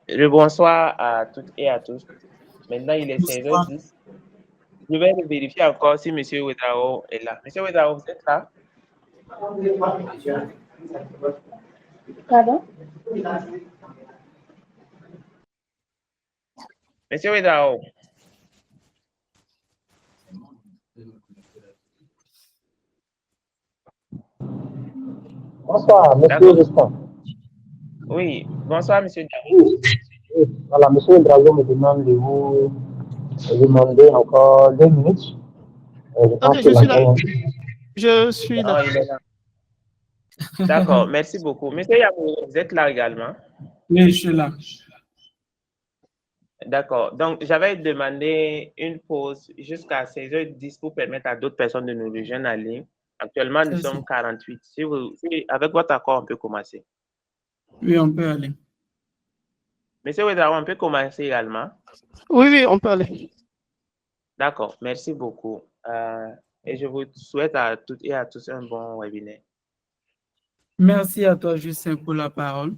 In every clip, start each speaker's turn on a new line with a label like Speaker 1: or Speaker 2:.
Speaker 1: Le bonsoir à toutes et à tous. Maintenant, il est
Speaker 2: Bonsoir.
Speaker 1: 16h10. Je vais vérifier encore si M. Ouedraogo est là. M. Ouedraogo, vous êtes là?
Speaker 3: Pardon?
Speaker 1: M. Ouedraogo.
Speaker 4: Bonsoir, monsieur Respond.
Speaker 1: Oui, bonsoir, M. Diallo.
Speaker 4: Oui, voilà, monsieur Drago me demande de vous demander encore 2 minutes. Je pense
Speaker 2: Ok,
Speaker 4: que
Speaker 2: je suis là.
Speaker 4: l'antenne-
Speaker 2: Je suis là.
Speaker 1: Ah, il est là. D'accord, merci beaucoup. M. Yamou, vous êtes là également?
Speaker 2: Oui, je suis là.
Speaker 1: D'accord. Donc, j'avais demandé une pause jusqu'à 16h10 pour permettre à d'autres personnes de nous rejoindre en ligne. Actuellement, nous sommes 48. Si avec votre accord, on peut commencer.
Speaker 2: Oui, on peut aller.
Speaker 1: Monsieur Ouedraogo, on peut commencer également?
Speaker 2: Oui, on peut aller.
Speaker 1: D'accord, merci beaucoup. Et je vous souhaite à toutes et à tous un bon webinaire.
Speaker 2: Merci à toi, Justin, pour la parole.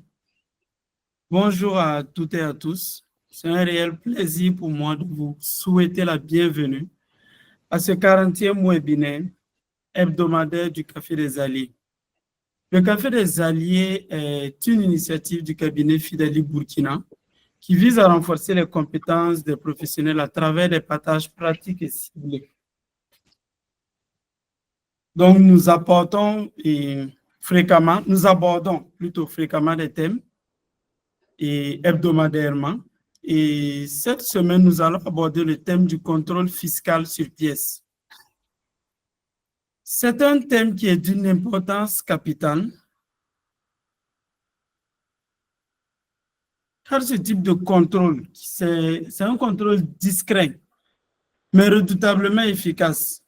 Speaker 2: Bonjour à toutes et à tous. C'est un réel plaisir pour moi de vous souhaiter la bienvenue à ce 40e webinaire hebdomadaire du Café des Alliés. Le Café des Alliés est une initiative du cabinet Fideli Burkina qui vise à renforcer les compétences des professionnels à travers des partages pratiques et ciblés. Donc, nous abordons plutôt fréquemment des thèmes et hebdomadairement. Et cette semaine, nous allons aborder le thème du contrôle fiscal sur pièces. C'est un thème qui est d'une importance capitale, car ce type de contrôle, c'est un contrôle discret, mais redoutablement efficace,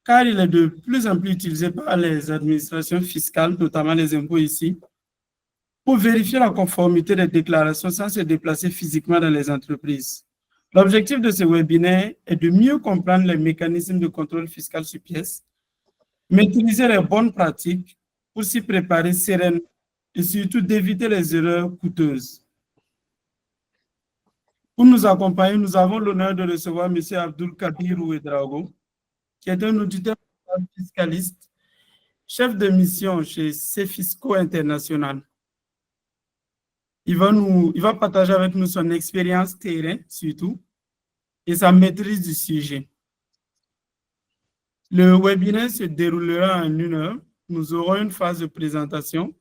Speaker 2: car il est de plus en plus utilisé par les administrations fiscales, notamment les impôts ici, pour vérifier la conformité des déclarations sans se déplacer physiquement dans les entreprises. L'objectif de ce webinaire est de mieux comprendre les mécanismes de contrôle fiscal sur pièces, maîtriser les bonnes pratiques pour s'y préparer sereinement et surtout d'éviter les erreurs coûteuses. Pour nous accompagner, nous avons l'honneur de recevoir M. Abdul Kabir Ouedraogo, qui est un auditeur fiscaliste, chef de mission chez Cefisco International. Il va partager avec nous son expérience terrain, surtout, et sa maîtrise du sujet. Le webinaire se déroulera en 1 heure. Nous aurons une phase de présentation,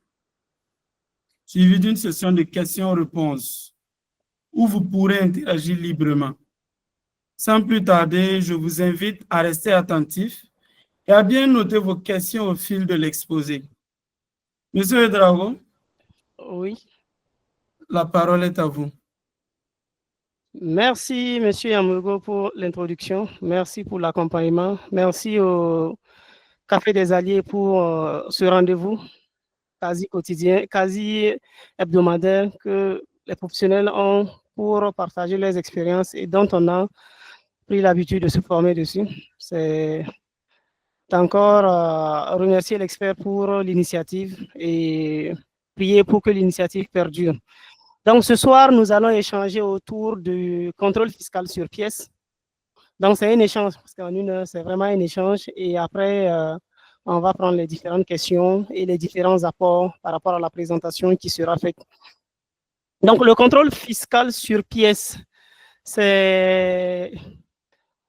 Speaker 2: suivie d'une session de questions-réponses, où vous pourrez interagir librement. Sans plus tarder, je vous invite à rester attentifs et à bien noter vos questions au fil de l'exposé. Monsieur Ouedraogo? Oui. La parole est à vous.
Speaker 5: Merci, Monsieur Yamougo, pour l'introduction. Merci pour l'accompagnement. Merci au Café des Alliés pour ce rendez-vous quasi quotidien, quasi hebdomadaire que les professionnels ont pour partager leurs expériences et dont on a pris l'habitude de se former dessus. C'est encore remercier l'expert pour l'initiative et prier pour que l'initiative perdure. Donc, ce soir, nous allons échanger autour du contrôle fiscal sur pièces. Donc, c'est un échange, parce qu'en 1 heure, c'est vraiment un échange. Et après, on va prendre les différentes questions et les différents apports par rapport à la présentation qui sera faite. Donc, le contrôle fiscal sur pièces, c'est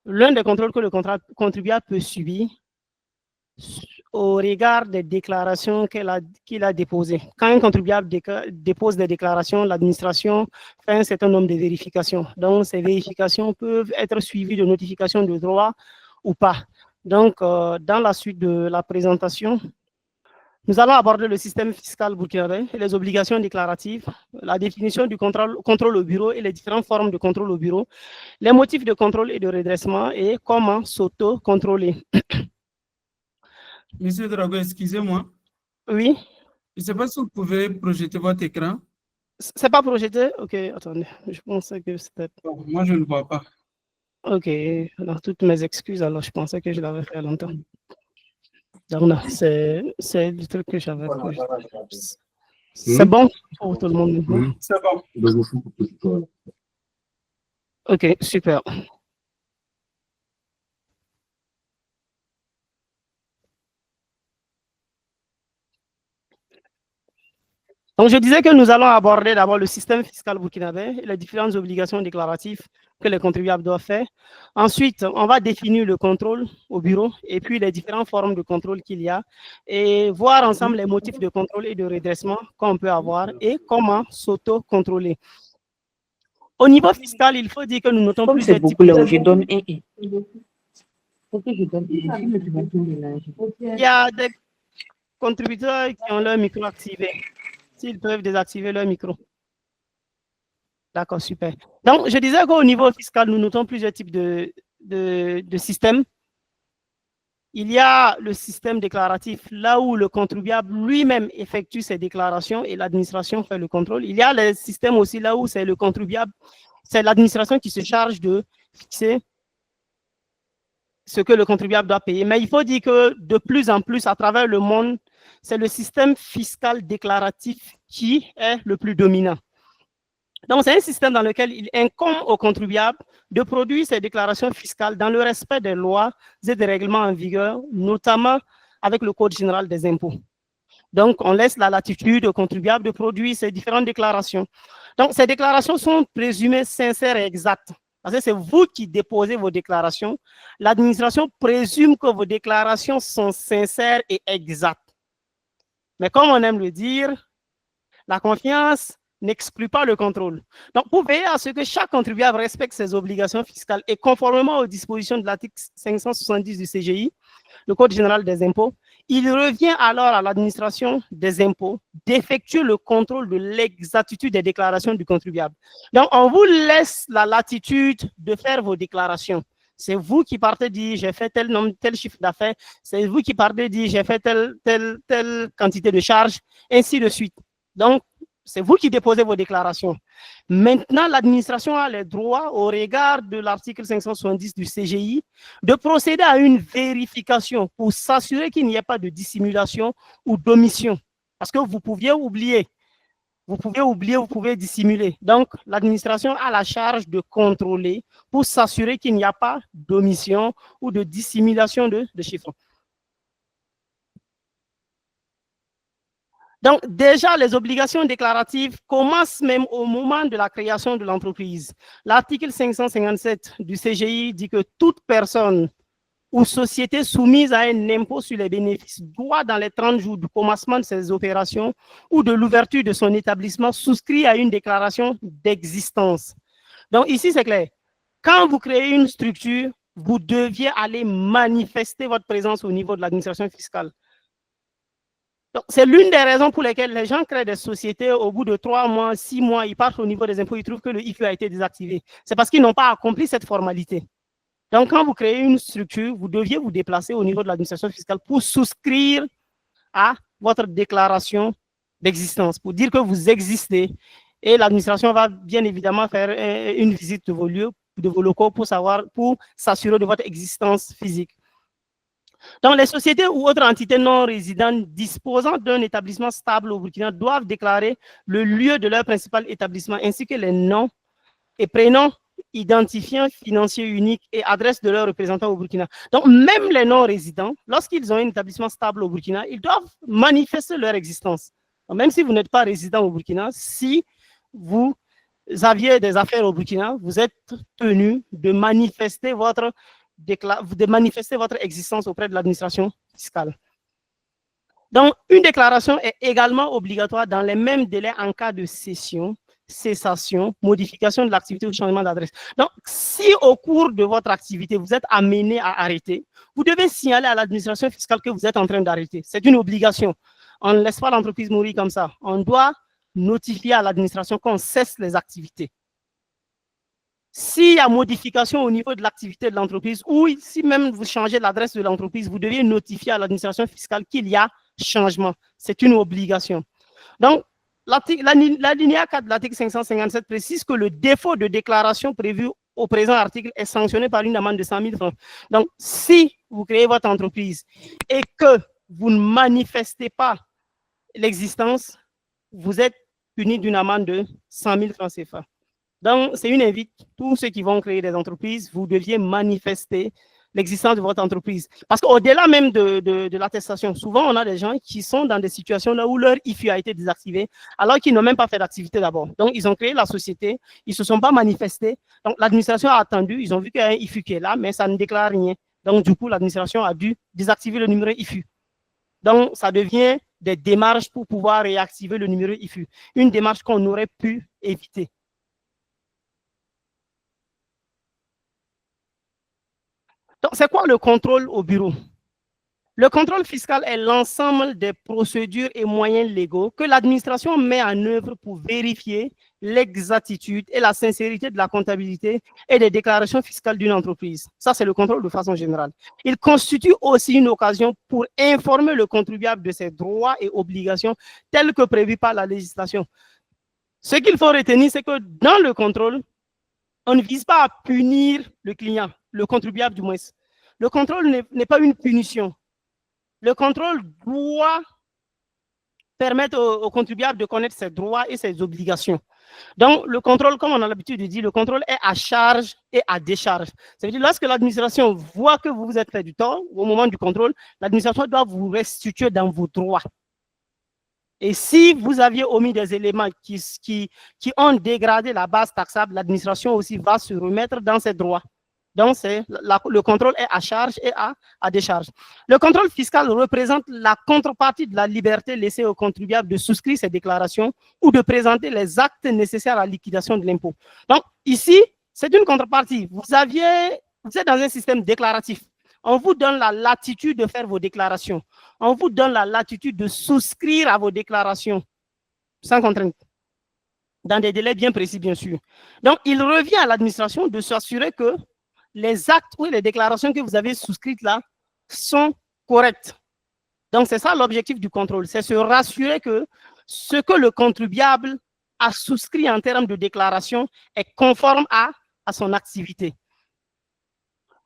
Speaker 5: l'un des contrôles que le contribuable peut subir au regard des déclarations qu'il a déposées. Quand un contribuable dépose des déclarations, l'administration fait un certain nombre de vérifications. Donc, ces vérifications peuvent être suivies de notifications de droit ou pas. Donc, dans la suite de la présentation, nous allons aborder le système fiscal burkinabé et les obligations déclaratives, la définition du contrôle au bureau et les différentes formes de contrôle au bureau, les motifs de contrôle et de redressement et comment s'auto-contrôler.
Speaker 2: Monsieur Drago, excusez-moi.
Speaker 5: Oui.
Speaker 2: Je ne sais pas si vous pouvez projeter votre écran.
Speaker 5: C'est pas projeté? Ok, attendez. Je pensais que c'était...
Speaker 2: Moi, je ne le vois pas.
Speaker 5: Ok, alors toutes mes excuses, alors je pensais que je l'avais fait longtemps. Donc, non, c'est le truc que j'avais projeté. C'est bon pour tout le monde.
Speaker 2: C'est bon.
Speaker 5: Ok, super. Donc, je disais que nous allons aborder d'abord le système fiscal burkinabé et les différentes obligations déclaratives que les contribuables doivent faire. Ensuite, on va définir le contrôle au bureau et puis les différentes formes de contrôle qu'il y a et voir ensemble les motifs de contrôle et de redressement qu'on peut avoir et comment s'auto-contrôler. Au niveau fiscal, il faut dire que nous notons
Speaker 3: Comme
Speaker 5: plusieurs
Speaker 3: c'est
Speaker 5: types
Speaker 3: beaucoup là,
Speaker 5: de...
Speaker 3: je donne un. Faut que je donne un.
Speaker 5: Il y a des contributeurs qui ont leur micro activé. S'ils peuvent désactiver leur micro. D'accord, super. Donc, je disais qu'au niveau fiscal, nous notons plusieurs types de systèmes. Il y a le système déclaratif, là où le contribuable lui-même effectue ses déclarations et l'administration fait le contrôle. Il y a le système aussi là où c'est le contribuable, c'est l'administration qui se charge de fixer ce que le contribuable doit payer. Mais il faut dire que de plus en plus, à travers le monde, c'est le système fiscal déclaratif qui est le plus dominant. Donc, c'est un système dans lequel il incombe au contribuable de produire ses déclarations fiscales dans le respect des lois et des règlements en vigueur, notamment avec le Code général des impôts. Donc, on laisse la latitude au contribuable de produire ses différentes déclarations. Donc, ces déclarations sont présumées sincères et exactes. Parce que c'est vous qui déposez vos déclarations. L'administration présume que vos déclarations sont sincères et exactes. Mais comme on aime le dire, la confiance n'exclut pas le contrôle. Donc, pour veiller à ce que chaque contribuable respecte ses obligations fiscales et conformément aux dispositions de l'article 570 du CGI, le Code général des impôts, il revient alors à l'administration des impôts d'effectuer le contrôle de l'exactitude des déclarations du contribuable. Donc, on vous laisse la latitude de faire vos déclarations. C'est vous qui partez dire j'ai fait tel nombre, tel chiffre d'affaires. C'est vous qui partez dire j'ai fait telle quantité de charges, ainsi de suite. Donc, c'est vous qui déposez vos déclarations. Maintenant, l'administration a le droit, au regard de l'article 570 du CGI, de procéder à une vérification pour s'assurer qu'il n'y ait pas de dissimulation ou d'omission. Parce que vous pouviez oublier, vous pouvez dissimuler. Donc, l'administration a la charge de contrôler pour s'assurer qu'il n'y a pas d'omission ou de dissimulation de chiffres. Donc, déjà, les obligations déclaratives commencent même au moment de la création de l'entreprise. L'article 557 du CGI dit que toute personne ou société soumise à un impôt sur les bénéfices doit, dans les 30 jours du commencement de ses opérations ou de l'ouverture de son établissement, souscrire à une déclaration d'existence. Donc, ici, c'est clair. Quand vous créez une structure, vous deviez aller manifester votre présence au niveau de l'administration fiscale. C'est l'une des raisons pour lesquelles les gens créent des sociétés, au bout de 3 mois, 6 mois, ils partent au niveau des impôts, ils trouvent que le IFE a été désactivé. C'est parce qu'ils n'ont pas accompli cette formalité. Donc, quand vous créez une structure, vous deviez vous déplacer au niveau de l'administration fiscale pour souscrire à votre déclaration d'existence, pour dire que vous existez. Et l'administration va bien évidemment faire une visite de vos lieux, de vos locaux pour s'assurer de votre existence physique. Donc, les sociétés ou autres entités non résidentes disposant d'un établissement stable au Burkina doivent déclarer le lieu de leur principal établissement ainsi que les noms et prénoms, identifiants financiers uniques et adresses de leurs représentants au Burkina. Donc, même les non-résidents, lorsqu'ils ont un établissement stable au Burkina, ils doivent manifester leur existence. Donc, même si vous n'êtes pas résident au Burkina, si vous aviez des affaires au Burkina, vous êtes tenu de manifester votre existence auprès de l'administration fiscale. Donc, une déclaration est également obligatoire dans les mêmes délais en cas de cession, cessation, modification de l'activité ou changement d'adresse. Donc, si au cours de votre activité, vous êtes amené à arrêter, vous devez signaler à l'administration fiscale que vous êtes en train d'arrêter. C'est une obligation. On ne laisse pas l'entreprise mourir comme ça. On doit notifier à l'administration qu'on cesse les activités. S'il y a modification au niveau de l'activité de l'entreprise ou si même vous changez l'adresse de l'entreprise, vous devez notifier à l'administration fiscale qu'il y a changement. C'est une obligation. Donc, l'alinéa 4 de l'article 557 précise que le défaut de déclaration prévu au présent article est sanctionné par une amende de 100 000 francs. Donc, si vous créez votre entreprise et que vous ne manifestez pas l'existence, vous êtes puni d'une amende de 100 000 francs CFA. Donc, c'est une invite, tous ceux qui vont créer des entreprises, vous deviez manifester l'existence de votre entreprise. Parce qu'au-delà même de l'attestation, souvent on a des gens qui sont dans des situations là où leur IFU a été désactivé, alors qu'ils n'ont même pas fait d'activité d'abord. Donc, ils ont créé la société, ils ne se sont pas manifestés. Donc, l'administration a attendu, ils ont vu qu'il y a un IFU qui est là, mais ça ne déclare rien. Donc, du coup, l'administration a dû désactiver le numéro IFU. Donc, ça devient des démarches pour pouvoir réactiver le numéro IFU. Une démarche qu'on aurait pu éviter. Donc, c'est quoi le contrôle au bureau? Le contrôle fiscal est l'ensemble des procédures et moyens légaux que l'administration met en œuvre pour vérifier l'exactitude et la sincérité de la comptabilité et des déclarations fiscales d'une entreprise. Ça, c'est le contrôle de façon générale. Il constitue aussi une occasion pour informer le contribuable de ses droits et obligations tels que prévus par la législation. Ce qu'il faut retenir, c'est que dans le contrôle, on ne vise pas à punir le client, le contribuable du moins. Le contrôle n'est pas une punition. Le contrôle doit permettre au contribuable de connaître ses droits et ses obligations. Donc, le contrôle, comme on a l'habitude de dire, le contrôle est à charge et à décharge. Ça veut dire lorsque l'administration voit que vous vous êtes fait du tort, au moment du contrôle, l'administration doit vous restituer dans vos droits. Et si vous aviez omis des éléments qui ont dégradé la base taxable, l'administration aussi va se remettre dans ses droits. Donc, le contrôle est à charge et à décharge. Le contrôle fiscal représente la contrepartie de la liberté laissée au contribuable de souscrire ses déclarations ou de présenter les actes nécessaires à la liquidation de l'impôt. Donc, ici, c'est une contrepartie. Vous êtes dans un système déclaratif. On vous donne la latitude de faire vos déclarations. On vous donne la latitude de souscrire à vos déclarations sans contrainte, dans des délais bien précis, bien sûr. Donc, il revient à l'administration de s'assurer que les actes ou les déclarations que vous avez souscrites là sont correctes. Donc, c'est ça l'objectif du contrôle, c'est se rassurer que ce que le contribuable a souscrit en termes de déclaration est conforme à son activité.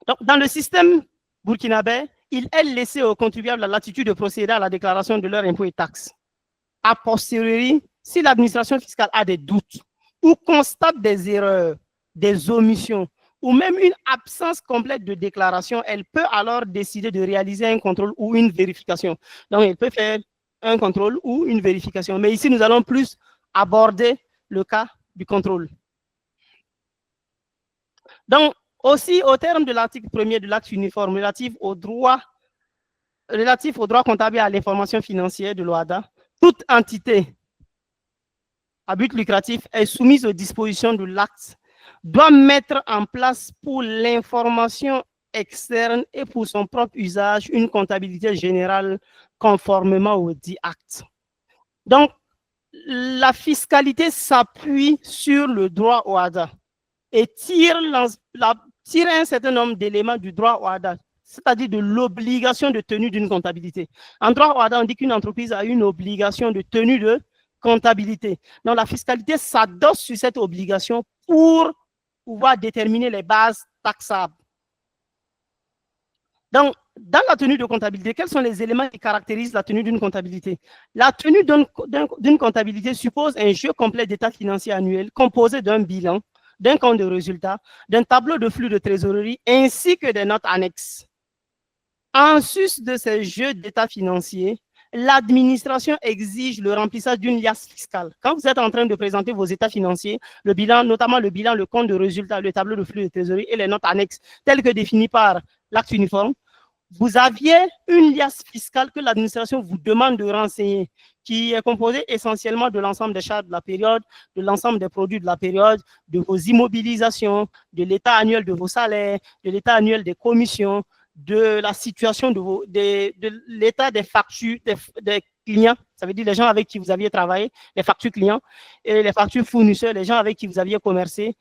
Speaker 5: Donc, dans le système burkinabé, il est laissé aux contribuables la latitude de procéder à la déclaration de leurs impôts et taxes. A posteriori, si l'administration fiscale a des doutes ou constate des erreurs, des omissions, ou même une absence complète de déclaration, elle peut alors décider de réaliser un contrôle ou une vérification. Donc, elle peut faire un contrôle ou une vérification. Mais ici, nous allons plus aborder le cas du contrôle. Donc, aussi, au terme de l'article 1er de l'acte uniforme relatif au droit comptable et à l'information financière de l'OHADA, toute entité à but lucratif est soumise aux dispositions de l'acte doit mettre en place pour l'information externe et pour son propre usage une comptabilité générale conformément au dit acte. Donc, la fiscalité s'appuie sur le droit OHADA et tire un certain nombre d'éléments du droit OHADA, c'est-à-dire de l'obligation de tenue d'une comptabilité. En droit OHADA, on dit qu'une entreprise a une obligation de tenue de comptabilité. Donc, la fiscalité s'adosse sur cette obligation pour pouvoir déterminer les bases taxables. Donc, dans la tenue de comptabilité, quels sont les éléments qui caractérisent la tenue d'une comptabilité? La tenue d'une comptabilité suppose un jeu complet d'état financier annuel composé d'un bilan, d'un compte de résultat, d'un tableau de flux de trésorerie ainsi que des notes annexes. En sus de ces jeux d'état financier, l'administration exige le remplissage d'une liasse fiscale. Quand vous êtes en train de présenter vos états financiers, le bilan, notamment le bilan, le compte de résultat, le tableau de flux de trésorerie et les notes annexes, telles que définies par l'acte uniforme, vous aviez une liasse fiscale que l'administration vous demande de renseigner, qui est composée essentiellement de l'ensemble des charges de la période, de l'ensemble des produits de la période, de vos immobilisations, de l'état annuel de vos salaires, de l'état annuel des commissions, de la situation de l'état des factures des clients, ça veut dire les gens avec qui vous aviez travaillé, les factures clients, et les factures fournisseurs, les gens avec qui vous aviez commercé,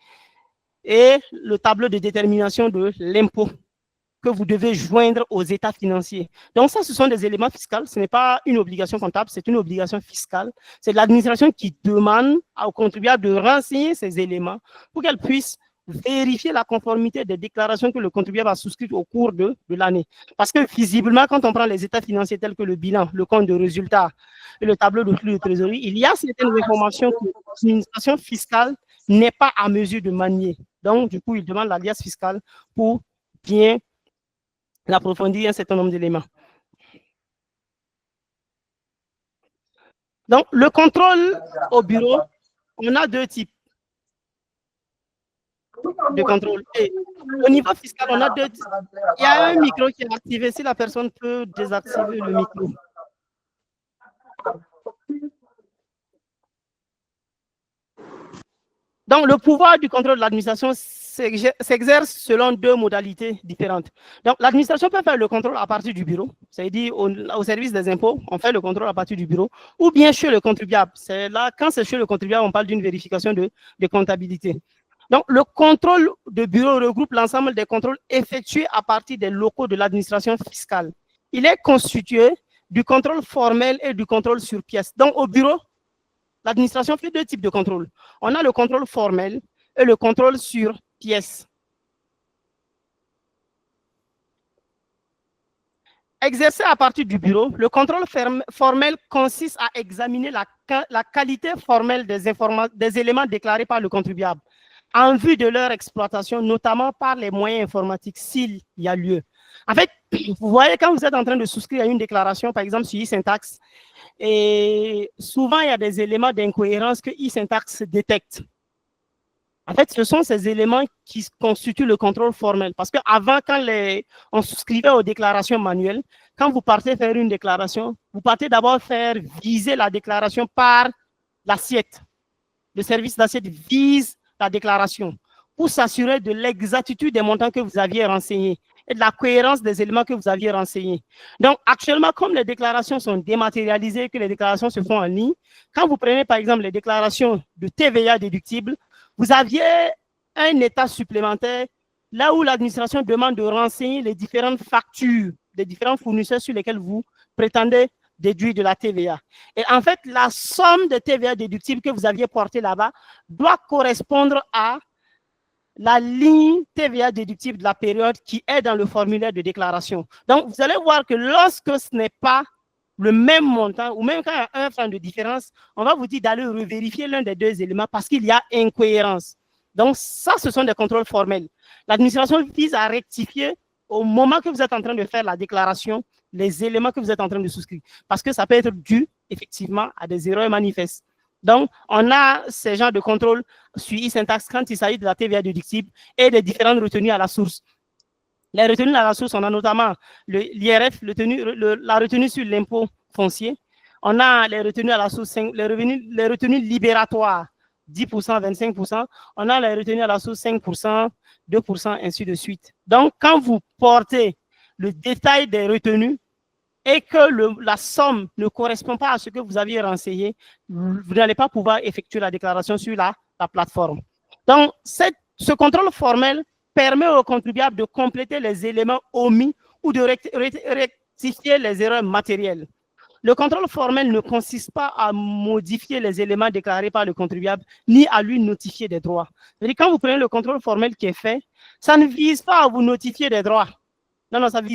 Speaker 5: et le tableau de détermination de l'impôt que vous devez joindre aux états financiers. Donc ça, ce sont des éléments fiscaux, ce n'est pas une obligation comptable, c'est une obligation fiscale. C'est l'administration qui demande aux contribuables de renseigner ces éléments pour qu'elle puisse vérifier la conformité des déclarations que le contribuable a souscrites au cours de l'année. Parce que visiblement, quand on prend les états financiers tels que le bilan, le compte de résultat, et le tableau de flux de trésorerie, il y a certaines informations que l'administration fiscale n'est pas à mesure de manier. Donc, du coup, il demande l'alias fiscal pour bien approfondir un certain nombre d'éléments. Donc, le contrôle au bureau, on a deux types de contrôle. Et au niveau fiscal, on a deux types. Il y a un micro qui est activé. Si la personne peut désactiver le micro. Donc, le pouvoir du contrôle de l'administration s'exerce selon deux modalités différentes. Donc, l'administration peut faire le contrôle à partir du bureau, c'est-à-dire au service des impôts, on fait le contrôle à partir du bureau, ou bien chez le contribuable. C'est là, quand c'est chez le contribuable, on parle d'une vérification de comptabilité. Donc, le contrôle de bureau regroupe l'ensemble des contrôles effectués à partir des locaux de l'administration fiscale. Il est constitué du contrôle formel et du contrôle sur pièce. Donc, au bureau, l'administration fait deux types de contrôle. On a le contrôle formel et le contrôle sur pièce. Exercé à partir du bureau, le contrôle formel consiste à examiner la qualité formelle des éléments déclarés par le contribuable en vue de leur exploitation, notamment par les moyens informatiques, s'il y a lieu. En fait, vous voyez, quand vous êtes en train de souscrire à une déclaration, par exemple sur e-Syntax, et souvent, il y a des éléments d'incohérence que e-Syntax détecte. En fait, ce sont ces éléments qui constituent le contrôle formel. Parce qu'avant, quand on souscrivait aux déclarations manuelles, quand vous partez faire une déclaration, vous partez d'abord faire viser la déclaration par l'assiette. Le service d'assiette vise la déclaration pour s'assurer de l'exactitude des montants que vous aviez renseignés et de la cohérence des éléments que vous aviez renseignés. Donc, actuellement, comme les déclarations sont dématérialisées, que les déclarations se font en ligne, quand vous prenez, par exemple, les déclarations de TVA déductible, vous aviez un état supplémentaire là où l'administration demande de renseigner les différentes factures des différents fournisseurs sur lesquels vous prétendez déduire de la TVA. Et en fait, la somme de TVA déductible que vous aviez portée là-bas doit correspondre à la ligne TVA déductible de la période qui est dans le formulaire de déclaration. Donc, vous allez voir que lorsque ce n'est pas le même montant, ou même quand il y a 1 franc de différence, on va vous dire d'aller revérifier l'un des deux éléments parce qu'il y a incohérence. Donc, ça, ce sont des contrôles formels. L'administration vise à rectifier au moment que vous êtes en train de faire la déclaration, les éléments que vous êtes en train de souscrire. Parce que ça peut être dû, effectivement, à des erreurs manifestes. Donc, on a ces genres de contrôle sur e-Syntax quand il s'agit de la TVA déductible et des différentes retenues à la source. Les retenues à la source, on a notamment l'IRF, la retenue sur l'impôt foncier. On a les retenues à la source, les retenues libératoires, 10%, 25%. On a les retenues à la source, 5%, 2%, ainsi de suite. Donc, quand vous portez le détail des retenues et que la somme ne correspond pas à ce que vous aviez renseigné, vous n'allez pas pouvoir effectuer la déclaration sur la plateforme. Donc, ce contrôle formel permet aux contribuables de compléter les éléments omis ou de rectifier les erreurs matérielles. Le contrôle formel ne consiste pas à modifier les éléments déclarés par le contribuable, ni à lui notifier des droits. C'est-à-dire, quand vous prenez le contrôle formel qui est fait, ça ne vise pas à vous notifier des droits. Non, non, ça ne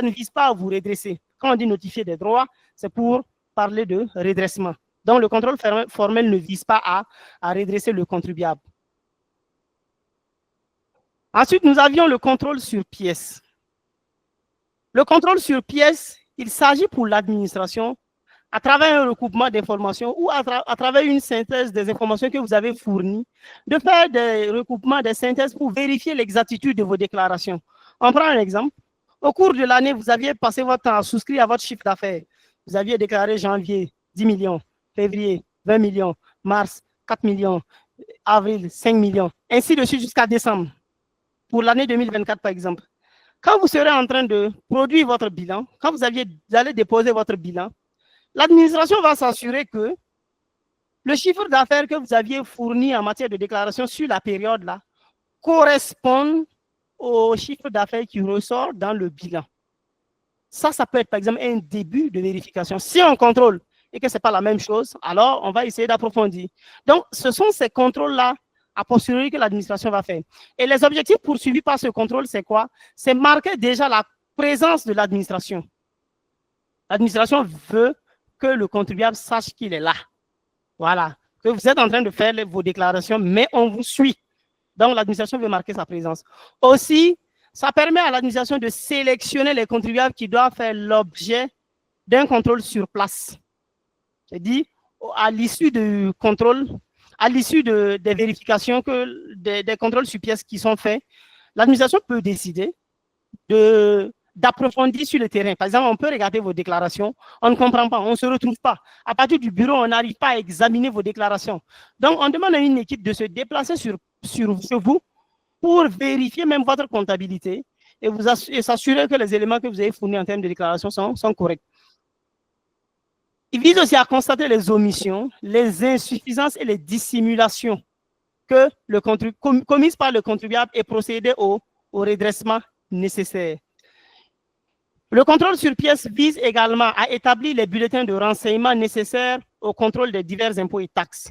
Speaker 5: vise pas à vous redresser. Quand on dit notifier des droits, c'est pour parler de redressement. Donc, le contrôle formel ne vise pas à redresser le contribuable. Ensuite, nous avions le contrôle sur pièce. Le contrôle sur pièce, il s'agit pour l'administration, à travers un recoupement d'informations ou à travers une synthèse des informations que vous avez fournies, de faire des recoupements, des synthèses pour vérifier l'exactitude de vos déclarations. On prend un exemple. Au cours de l'année, vous aviez passé votre temps à souscrire à votre chiffre d'affaires. Vous aviez déclaré janvier 10 millions, février 20 millions, mars 4 millions, avril 5 millions, ainsi de suite jusqu'à décembre. Pour l'année 2024, par exemple. Quand vous serez en train de produire votre bilan, quand vous allez déposer votre bilan, l'administration va s'assurer que le chiffre d'affaires que vous aviez fourni en matière de déclaration sur la période-là correspond au chiffre d'affaires qui ressort dans le bilan. Ça peut être, par exemple, un début de vérification. Si on contrôle et que ce n'est pas la même chose, alors on va essayer d'approfondir. Donc, ce sont ces contrôles-là a posteriori que l'administration va faire. Et les objectifs poursuivis par ce contrôle, c'est quoi? C'est marquer déjà la présence de l'administration. L'administration veut que le contribuable sache qu'il est là. Voilà, que vous êtes en train de faire vos déclarations, mais on vous suit. Donc, l'administration veut marquer sa présence. Aussi, ça permet à l'administration de sélectionner les contribuables qui doivent faire l'objet d'un contrôle sur place. C'est-à-dire, à l'issue du contrôle, à l'issue des vérifications, des contrôles sur pièces qui sont faits, l'administration peut décider d'approfondir sur le terrain. Par exemple, on peut regarder vos déclarations, on ne comprend pas, on ne se retrouve pas. À partir du bureau, on n'arrive pas à examiner vos déclarations. Donc, on demande à une équipe de se déplacer sur vous pour vérifier même votre comptabilité et s'assurer que les éléments que vous avez fournis en termes de déclaration sont corrects. Il vise aussi à constater les omissions, les insuffisances et les dissimulations commises par le contribuable et procéder au redressement nécessaire. Le contrôle sur pièces vise également à établir les bulletins de renseignement nécessaires au contrôle des divers impôts et taxes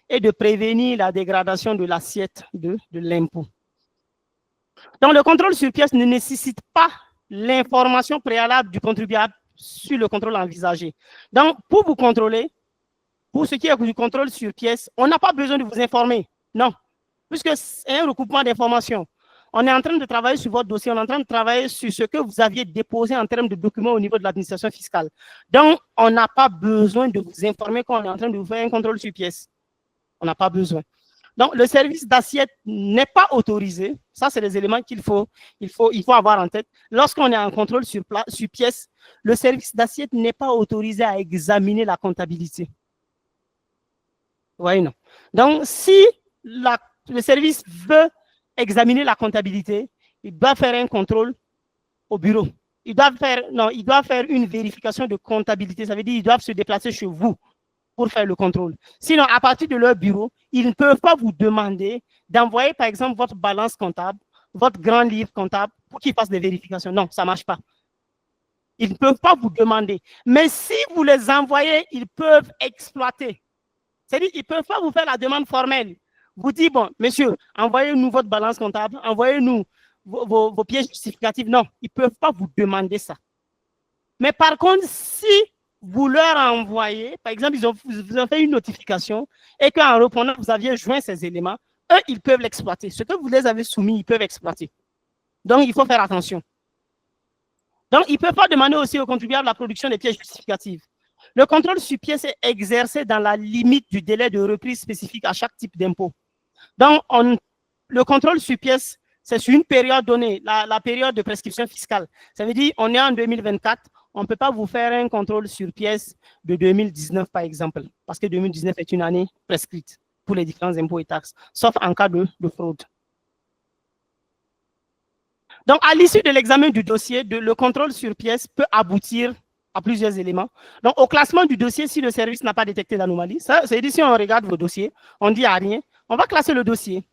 Speaker 5: et de prévenir la dégradation de l'assiette de l'impôt. Donc, le contrôle sur pièces ne nécessite pas l'information préalable du contribuable sur le contrôle envisagé. Donc, pour vous contrôler, pour ce qui est du contrôle sur pièces, on n'a pas besoin de vous informer. Non, puisque c'est un recoupement d'informations. On est en train de travailler sur votre dossier, on est en train de travailler sur ce que vous aviez déposé en termes de documents au niveau de l'administration fiscale. Donc, on n'a pas besoin de vous informer quand on est en train de vous faire un contrôle sur pièces. On n'a pas besoin. Donc, le service d'assiette n'est pas autorisé. Ça, c'est les éléments qu'il faut avoir en tête. Lorsqu'on est en contrôle sur pièces, le service d'assiette n'est pas autorisé à examiner la comptabilité. Oui, non. Donc, si le service veut examiner la comptabilité, il doit faire un contrôle au bureau. Il doit faire une vérification de comptabilité. Ça veut dire qu'ils doivent se déplacer chez vous pour faire le contrôle. Sinon, à partir de leur bureau, ils ne peuvent pas vous demander d'envoyer, par exemple, votre balance comptable, votre grand livre comptable pour qu'ils fassent des vérifications. Non, ça ne marche pas. Ils ne peuvent pas vous demander. Mais si vous les envoyez, ils peuvent exploiter. C'est-à-dire qu'ils ne peuvent pas vous faire la demande formelle. Vous dites, bon, monsieur, envoyez-nous votre balance comptable, envoyez-nous vos pièces justificatives. Non, ils ne peuvent pas vous demander ça. Mais par contre, si vous leur envoyez, par exemple, ils vous ont fait une notification et qu'en répondant, vous aviez joint ces éléments, eux, ils peuvent l'exploiter. Ce que vous les avez soumis, ils peuvent exploiter. Donc, il faut faire attention. Donc, ils ne peuvent pas demander aussi aux contribuables la production des pièces justificatives. Le contrôle sur pièces est exercé dans la limite du délai de reprise spécifique à chaque type d'impôt. Donc, le contrôle sur pièces, c'est sur une période donnée, la période de prescription fiscale. Ça veut dire on est en 2024, on ne peut pas vous faire un contrôle sur pièces de 2019, par exemple, parce que 2019 est une année prescrite pour les différents impôts et taxes, sauf en cas de fraude. Donc, à l'issue de l'examen du dossier, le contrôle sur pièces peut aboutir à plusieurs éléments. Donc, au classement du dossier, si le service n'a pas détecté d'anomalie, c'est-à-dire si on regarde vos dossiers, on dit à rien, on va classer le dossier.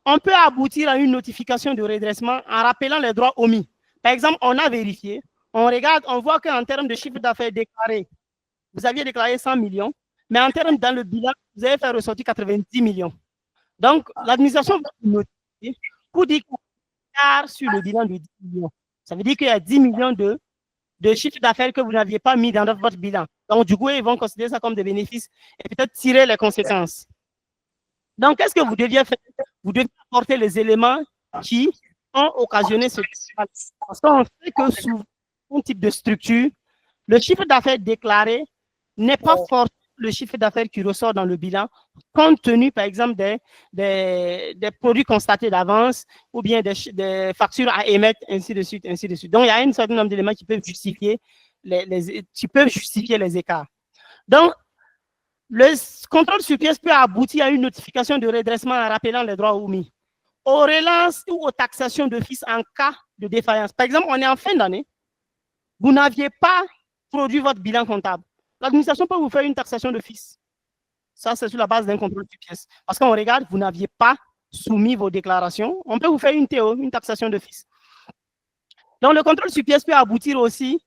Speaker 5: On peut aboutir à une notification de redressement en rappelant les droits omis. Par exemple, on a vérifié, on regarde, on voit qu'en termes de chiffre d'affaires déclaré, vous aviez déclaré 100 millions, mais en termes dans le bilan, vous avez fait ressortir 90 millions. Donc, l'administration va vous notifier pour dire qu'on est sur le bilan de 10 millions. Ça veut dire qu'il y a 10 millions de chiffre d'affaires que vous n'aviez pas mis dans votre bilan. Donc, du coup, ils vont considérer ça comme des bénéfices et peut-être tirer les conséquences. Donc, qu'est-ce que vous deviez faire? Vous devez apporter les éléments qui ont occasionné ce parce qu'on sait que sous un type de structure, le chiffre d'affaires déclaré n'est pas forcément le chiffre d'affaires qui ressort dans le bilan, compte tenu, par exemple, des produits constatés d'avance ou bien des factures à émettre, ainsi de suite, ainsi de suite. Donc, il y a un certain nombre d'éléments qui peuvent justifier les écarts. Donc, le contrôle sur pièce peut aboutir à une notification de redressement en rappelant les droits omis, aux relances ou aux taxations d'office en cas de défaillance. Par exemple, on est en fin d'année, vous n'aviez pas produit votre bilan comptable. L'administration peut vous faire une taxation d'office. Ça, c'est sur la base d'un contrôle sur pièce. Parce qu'on regarde, vous n'aviez pas soumis vos déclarations. On peut vous faire une TO, une taxation d'office. Donc, le contrôle sur pièce peut aboutir aussi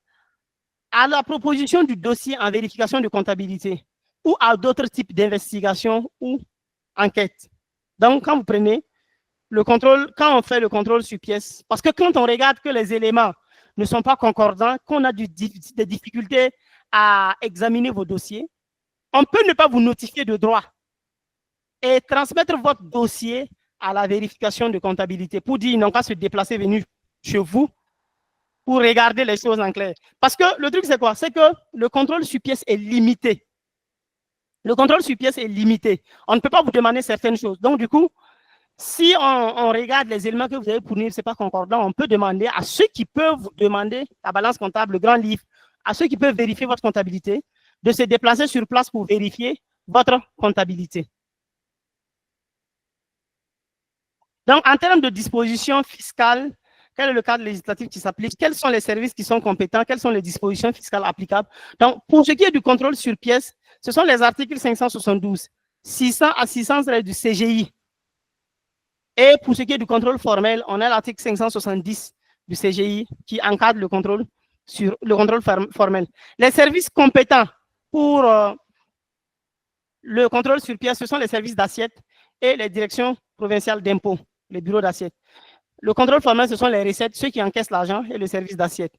Speaker 5: à la proposition du dossier en vérification de comptabilité ou à d'autres types d'investigations ou enquêtes. Donc, quand vous prenez le contrôle, quand on fait le contrôle sur pièce, parce que quand on regarde que les éléments ne sont pas concordants, qu'on a des difficultés à examiner vos dossiers. On peut ne pas vous notifier de droit et transmettre votre dossier à la vérification de comptabilité pour dire qu'ils n'ont qu'à se déplacer, venir chez vous pour regarder les choses en clair. Parce que le truc, c'est quoi? C'est que le contrôle sur pièce est limité. Le contrôle sur pièce est limité. On ne peut pas vous demander certaines choses. Donc, du coup, si on regarde les éléments que vous avez fournis, ce n'est pas concordant, on peut demander à ceux qui peuvent vous demander la balance comptable, le grand livre, à ceux qui peuvent vérifier votre comptabilité, de se déplacer sur place pour vérifier votre comptabilité. Donc, en termes de dispositions fiscales, quel est le cadre législatif qui s'applique? Quels sont les services qui sont compétents? Quelles sont les dispositions fiscales applicables? Donc, pour ce qui est du contrôle sur pièces, ce sont les articles 572, 600 à 613 du CGI. Et pour ce qui est du contrôle formel, on a l'article 570 du CGI qui encadre le contrôle formel. Les services compétents pour le contrôle sur pièces, ce sont les services d'assiette et les directions provinciales d'impôts, les bureaux d'assiette. Le contrôle formel, ce sont les recettes, ceux qui encaissent l'argent et le service d'assiette.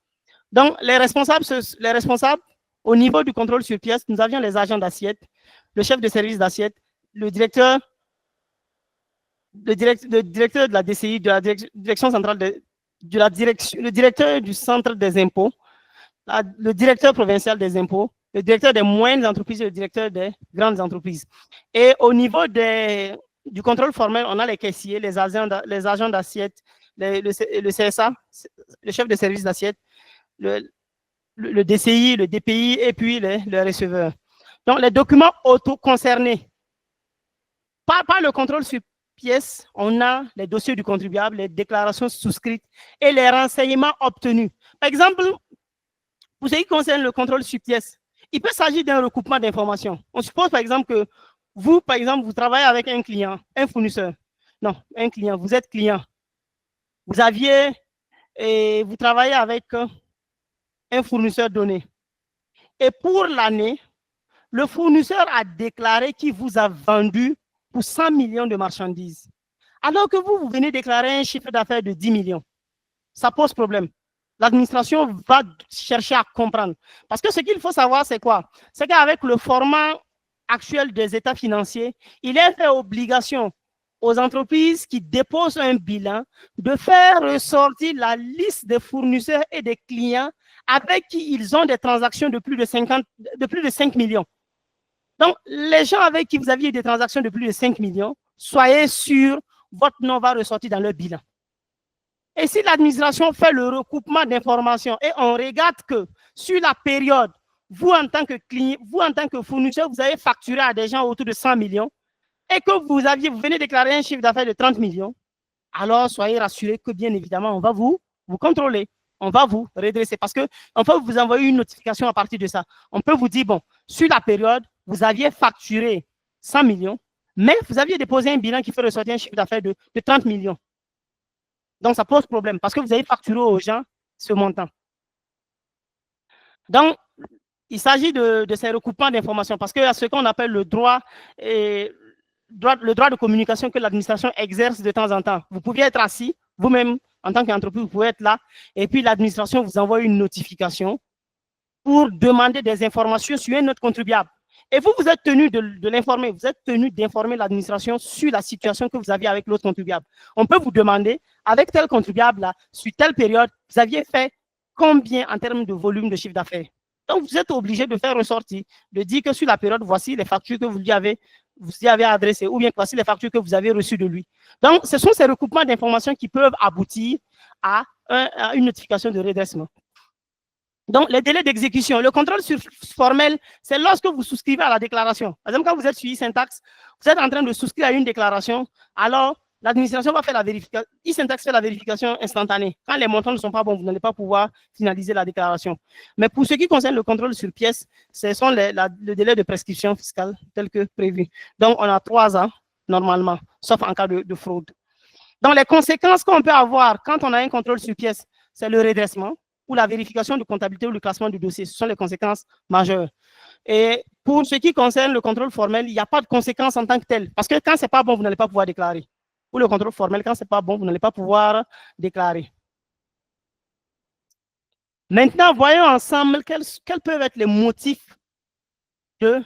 Speaker 5: Donc, les responsables, au niveau du contrôle sur pièces, nous avions les agents d'assiette, le chef de service d'assiette, le directeur de la DCI, de la direction centrale le directeur du centre des impôts, le directeur provincial des impôts, le directeur des moyennes entreprises et le directeur des grandes entreprises. Et au niveau du contrôle formel, on a les caissiers, les agents d'assiette, le CSA, le chef de service d'assiette, le DCI, le DPI et puis le receveur. Donc, les documents auto-concernés. Par le contrôle sur pièces, on a les dossiers du contribuable, les déclarations souscrites et les renseignements obtenus. Par exemple, pour ce qui concerne le contrôle sur pièces, il peut s'agir d'un recoupement d'informations. On suppose par exemple que vous, par exemple, vous travaillez avec un client, un fournisseur. Non, un client, vous êtes client. Vous travaillez avec un fournisseur donné. Et pour l'année, le fournisseur a déclaré qu'il vous a vendu pour 100 millions de marchandises. Alors que vous venez déclarer un chiffre d'affaires de 10 millions. Ça pose problème. L'administration va chercher à comprendre. Parce que ce qu'il faut savoir, c'est quoi? C'est qu'avec le format actuel des états financiers, il est fait obligation aux entreprises qui déposent un bilan de faire ressortir la liste des fournisseurs et des clients avec qui ils ont des transactions de plus de 5 millions. Donc, les gens avec qui vous aviez des transactions de plus de 5 millions, soyez sûrs, votre nom va ressortir dans leur bilan. Et si l'administration fait le recoupement d'informations et on regarde que sur la période, vous en tant que client, vous en tant que fournisseur, vous avez facturé à des gens autour de 100 millions et que vous venez déclarer un chiffre d'affaires de 30 millions, alors soyez rassurés que bien évidemment, on va vous contrôler, on va vous redresser parce qu'on peut vous envoyer une notification à partir de ça. On peut vous dire, bon, sur la période, vous aviez facturé 100 millions, mais vous aviez déposé un bilan qui fait ressortir un chiffre d'affaires de 30 millions. Donc, ça pose problème parce que vous avez facturé aux gens ce montant. Donc, il s'agit de ces recoupements d'informations parce qu'il y a ce qu'on appelle le droit de communication que l'administration exerce de temps en temps. Vous pouviez être assis, vous-même, en tant qu'entreprise, vous pouvez être là, et puis l'administration vous envoie une notification pour demander des informations sur un autre contribuable. Et vous, vous êtes tenu de l'informer, vous êtes tenu d'informer l'administration sur la situation que vous aviez avec l'autre contribuable. On peut vous demander, avec tel contribuable-là, sur telle période, vous aviez fait combien en termes de volume de chiffre d'affaires. Donc, vous êtes obligé de faire ressortir, de dire que sur la période, voici les factures que vous lui avez adressées, ou bien voici les factures que vous avez reçues de lui. Donc, ce sont ces recoupements d'informations qui peuvent aboutir à une notification de redressement. Donc, les délais d'exécution. Le contrôle formel, c'est lorsque vous souscrivez à la déclaration. Par exemple, quand vous êtes sur e-Syntax, vous êtes en train de souscrire à une déclaration, alors l'administration va faire la vérification. e-Syntax fait la vérification instantanée. Quand les montants ne sont pas bons, vous n'allez pas pouvoir finaliser la déclaration. Mais pour ce qui concerne le contrôle sur pièces, ce sont le délai de prescription fiscale tel que prévu. Donc, on a 3 ans, normalement, sauf en cas de fraude. Donc, les conséquences qu'on peut avoir quand on a un contrôle sur pièces, c'est le redressement ou la vérification de comptabilité ou le classement du dossier. Ce sont les conséquences majeures. Et pour ce qui concerne le contrôle formel, il n'y a pas de conséquences en tant que telles. Parce que quand ce n'est pas bon, vous n'allez pas pouvoir déclarer. Pour le contrôle formel, quand ce n'est pas bon, vous n'allez pas pouvoir déclarer. Maintenant, voyons ensemble quels peuvent être les motifs de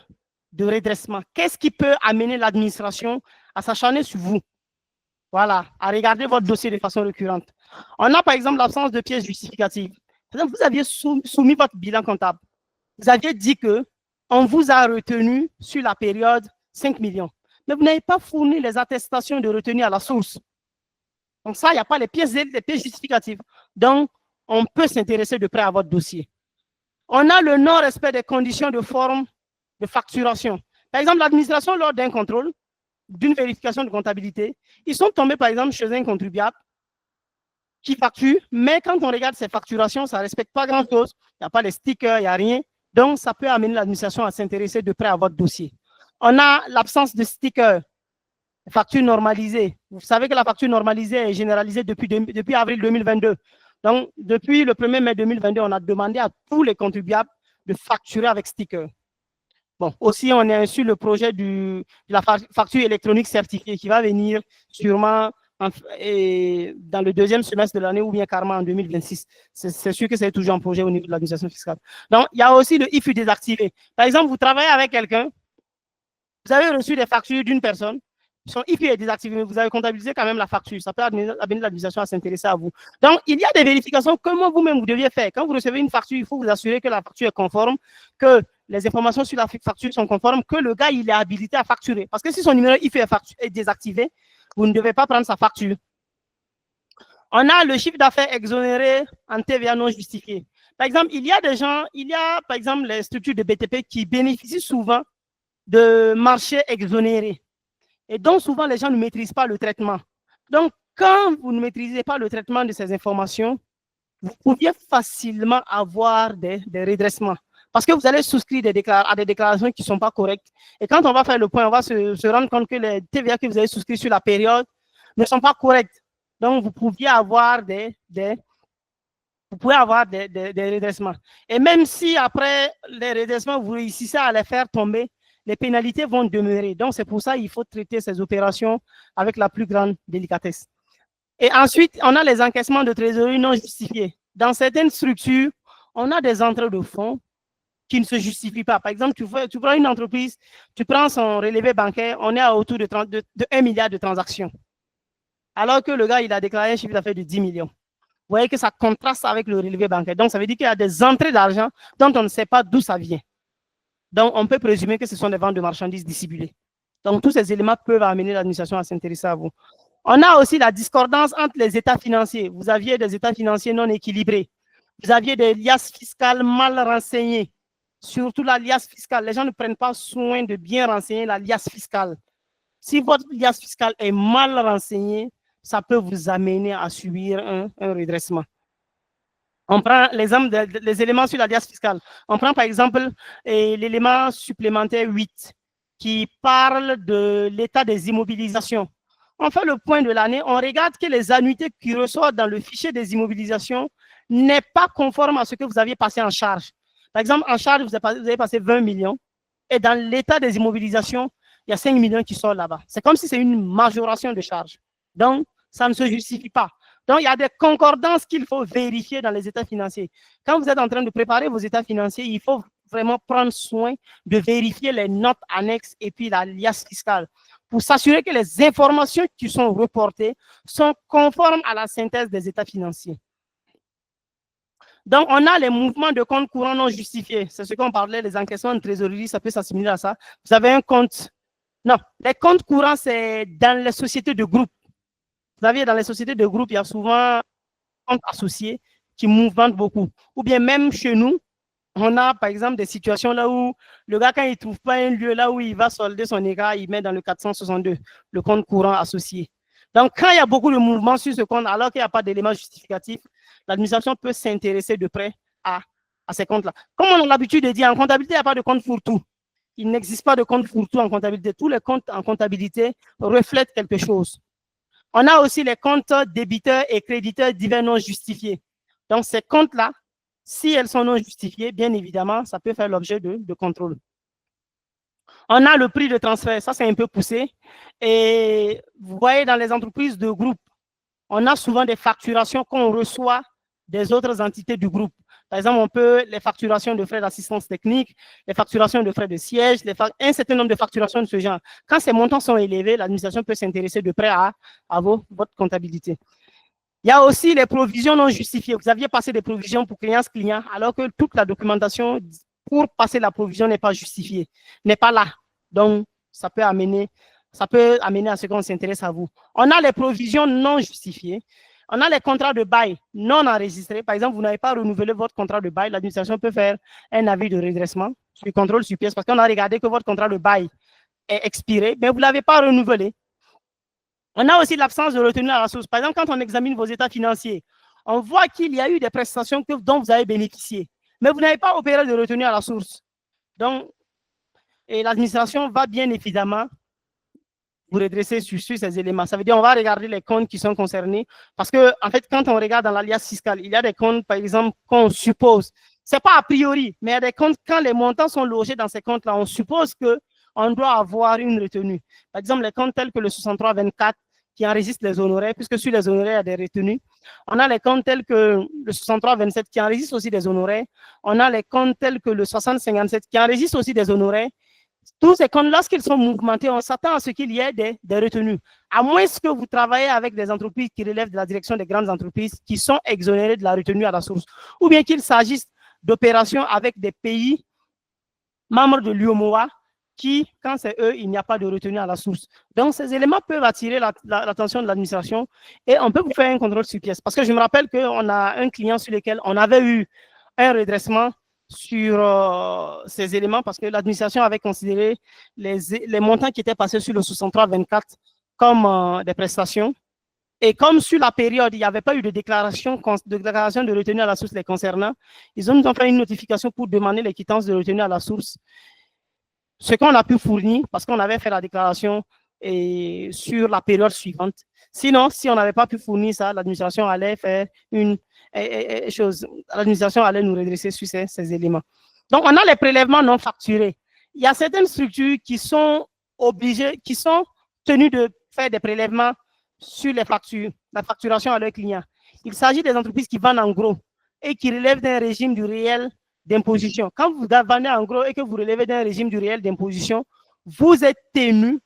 Speaker 5: redressement. Qu'est-ce qui peut amener l'administration à s'acharner sur vous? Voilà, à regarder votre dossier de façon récurrente. On a par exemple l'absence de pièces justificatives. Par exemple, vous aviez soumis votre bilan comptable. Vous aviez dit qu'on vous a retenu sur la période 5 millions. Mais vous n'avez pas fourni les attestations de retenue à la source. Donc ça, il n'y a pas les pièces justificatives. Donc, on peut s'intéresser de près à votre dossier. On a le non-respect des conditions de forme de facturation. Par exemple, l'administration, lors d'un contrôle, d'une vérification de comptabilité, ils sont tombés, par exemple, chez un contribuable qui facture, mais quand on regarde ses facturations, ça ne respecte pas grand-chose. Il n'y a pas les stickers, il n'y a rien. Donc, ça peut amener l'administration à s'intéresser de près à votre dossier. On a l'absence de stickers, facture normalisée. Vous savez que la facture normalisée est généralisée depuis avril 2022. Donc, depuis le 1er mai 2022, on a demandé à tous les contribuables de facturer avec sticker. Bon, aussi, on a sur le projet de la facture électronique certifiée qui va venir sûrement dans le deuxième semestre de l'année ou bien carrément en 2026. C'est sûr que c'est toujours un projet au niveau de l'administration fiscale. Donc, il y a aussi le IFU désactivé. Par exemple, vous travaillez avec quelqu'un, vous avez reçu des factures d'une personne, son IFU est désactivé, mais vous avez comptabilisé quand même la facture. Ça peut amener l'administration à s'intéresser à vous. Donc, il y a des vérifications que vous-même vous deviez faire. Quand vous recevez une facture, il faut vous assurer que la facture est conforme, que les informations sur la facture sont conformes, que le gars il est habilité à facturer. Parce que si son numéro IFU est désactivé, vous ne devez pas prendre sa facture. On a le chiffre d'affaires exonéré en TVA non justifié. Par exemple, il y a par exemple les structures de BTP qui bénéficient souvent de marchés exonérés. Et donc, souvent, les gens ne maîtrisent pas le traitement. Donc, quand vous ne maîtrisez pas le traitement de ces informations, vous pouviez facilement avoir des redressements. Parce que vous allez souscrire à des déclarations qui ne sont pas correctes. Et quand on va faire le point, on va se rendre compte que les TVA que vous avez souscrits sur la période ne sont pas corrects. Donc, vous pouviez avoir des redressements. Et même si après les redressements, vous réussissez à les faire tomber, les pénalités vont demeurer. Donc, c'est pour ça qu'il faut traiter ces opérations avec la plus grande délicatesse. Et ensuite, on a les encaissements de trésorerie non justifiés. Dans certaines structures, on a des entrées de fonds qui ne se justifient pas. Par exemple, tu prends une entreprise, tu prends son relevé bancaire, on est à autour de 1 milliard de transactions. Alors que le gars, il a déclaré un chiffre d'affaires de 10 millions. Vous voyez que ça contraste avec le relevé bancaire. Donc, ça veut dire qu'il y a des entrées d'argent dont on ne sait pas d'où ça vient. Donc, on peut présumer que ce sont des ventes de marchandises dissimulées. Donc, tous ces éléments peuvent amener l'administration à s'intéresser à vous. On a aussi la discordance entre les états financiers. Vous aviez des états financiers non équilibrés. Vous aviez des liasses fiscales mal renseignées. Surtout la liasse fiscale. Les gens ne prennent pas soin de bien renseigner la liasse fiscale. Si votre liasse fiscale est mal renseignée, ça peut vous amener à subir un redressement. On prend l'exemple des éléments sur la liasse fiscale. On prend par exemple l'élément supplémentaire 8 qui parle de l'état des immobilisations. On fait le point de l'année, on regarde que les annuités qui ressortent dans le fichier des immobilisations n'est pas conforme à ce que vous aviez passé en charge. Par exemple, en charge, vous avez passé 20 millions et dans l'état des immobilisations, il y a 5 millions qui sortent là-bas. C'est comme si c'est une majoration de charge. Donc, ça ne se justifie pas. Donc, il y a des concordances qu'il faut vérifier dans les états financiers. Quand vous êtes en train de préparer vos états financiers, il faut vraiment prendre soin de vérifier les notes annexes et puis la liasse fiscale pour s'assurer que les informations qui sont reportées sont conformes à la synthèse des états financiers. Donc, on a les mouvements de compte courant non justifiés. C'est ce qu'on parlait, les encaissements de trésorerie, ça peut s'assimiler à ça. Vous avez un compte. Non, les comptes courants, c'est dans les sociétés de groupe. Vous savez, dans les sociétés de groupe, il y a souvent un compte associé qui mouvemente beaucoup. Ou bien même chez nous, on a par exemple des situations là où le gars, quand il ne trouve pas un lieu là où il va solder son écart, il met dans le 462, le compte courant associé. Donc, quand il y a beaucoup de mouvements sur ce compte, alors qu'il n'y a pas d'éléments justificatifs, l'administration peut s'intéresser de près à ces comptes-là. Comme on a l'habitude de dire, en comptabilité, il n'y a pas de compte fourre-tout. Il n'existe pas de compte fourre-tout en comptabilité. Tous les comptes en comptabilité reflètent quelque chose. On a aussi les comptes débiteurs et créditeurs divers non justifiés. Donc, ces comptes-là, si elles sont non justifiées, bien évidemment, ça peut faire l'objet de contrôle. On a le prix de transfert, ça c'est un peu poussé. Et vous voyez, dans les entreprises de groupe, on a souvent des facturations qu'on reçoit des autres entités du groupe. Par exemple, on peut les facturations de frais d'assistance technique, les facturations de frais de siège, un certain nombre de facturations de ce genre. Quand ces montants sont élevés, l'administration peut s'intéresser de près à votre comptabilité. Il y a aussi les provisions non justifiées. Vous aviez passé des provisions pour créance client, alors que toute la documentation pour passer la provision n'est pas justifiée, n'est pas là. Donc, ça peut amener à ce qu'on s'intéresse à vous. On a les provisions non justifiées. On a les contrats de bail non enregistrés. Par exemple, vous n'avez pas renouvelé votre contrat de bail. L'administration peut faire un avis de redressement sur contrôle sur pièce parce qu'on a regardé que votre contrat de bail est expiré, mais vous ne l'avez pas renouvelé. On a aussi l'absence de retenue à la source. Par exemple, quand on examine vos états financiers, on voit qu'il y a eu des prestations dont vous avez bénéficié, mais vous n'avez pas opéré de retenue à la source. Donc, l'administration va bien évidemment vous redresser sur ces éléments. Ça veut dire qu'on va regarder les comptes qui sont concernés parce que, en fait, quand on regarde dans l'alias fiscal, il y a des comptes, par exemple, qu'on suppose, ce n'est pas a priori, mais il y a des comptes, quand les montants sont logés dans ces comptes-là, on suppose qu'on doit avoir une retenue. Par exemple, les comptes tels que le 6324 qui enregistrent les honoraires, puisque sur les honoraires, il y a des retenues. On a les comptes tels que le 6327 qui enregistrent aussi des honoraires. On a les comptes tels que le 6057 qui enregistrent aussi des honoraires. Tous ces comptes, lorsqu'ils sont mouvementés, on s'attend à ce qu'il y ait des retenues. À moins que vous travaillez avec des entreprises qui relèvent de la direction des grandes entreprises qui sont exonérées de la retenue à la source, ou bien qu'il s'agisse d'opérations avec des pays membres de l'UOMOA qui, quand c'est eux, il n'y a pas de retenue à la source. Donc, ces éléments peuvent attirer l'attention de l'administration et on peut vous faire un contrôle sur pièce. Parce que je me rappelle qu'on a un client sur lequel on avait eu un redressement sur ces éléments parce que l'administration avait considéré les montants qui étaient passés sur le 6324 comme des prestations. Et comme sur la période, il n'y avait pas eu de déclaration de retenue à la source les concernant, ils ont fait une notification pour demander les quittances de retenue à la source. Ce qu'on a pu fournir, parce qu'on avait fait la déclaration sur la période suivante. Sinon, si on n'avait pas pu fournir ça, l'administration allait faire une chose. L'administration allait nous redresser sur ces éléments. Donc, on a les prélèvements non facturés. Il y a certaines structures qui sont obligées, qui sont tenues de faire des prélèvements sur les factures, la facturation à leurs clients. Il s'agit des entreprises qui vendent en gros et qui relèvent d'un régime du réel d'imposition. Quand vous vendez en gros et que vous relevez d'un régime du réel d'imposition, vous êtes tenu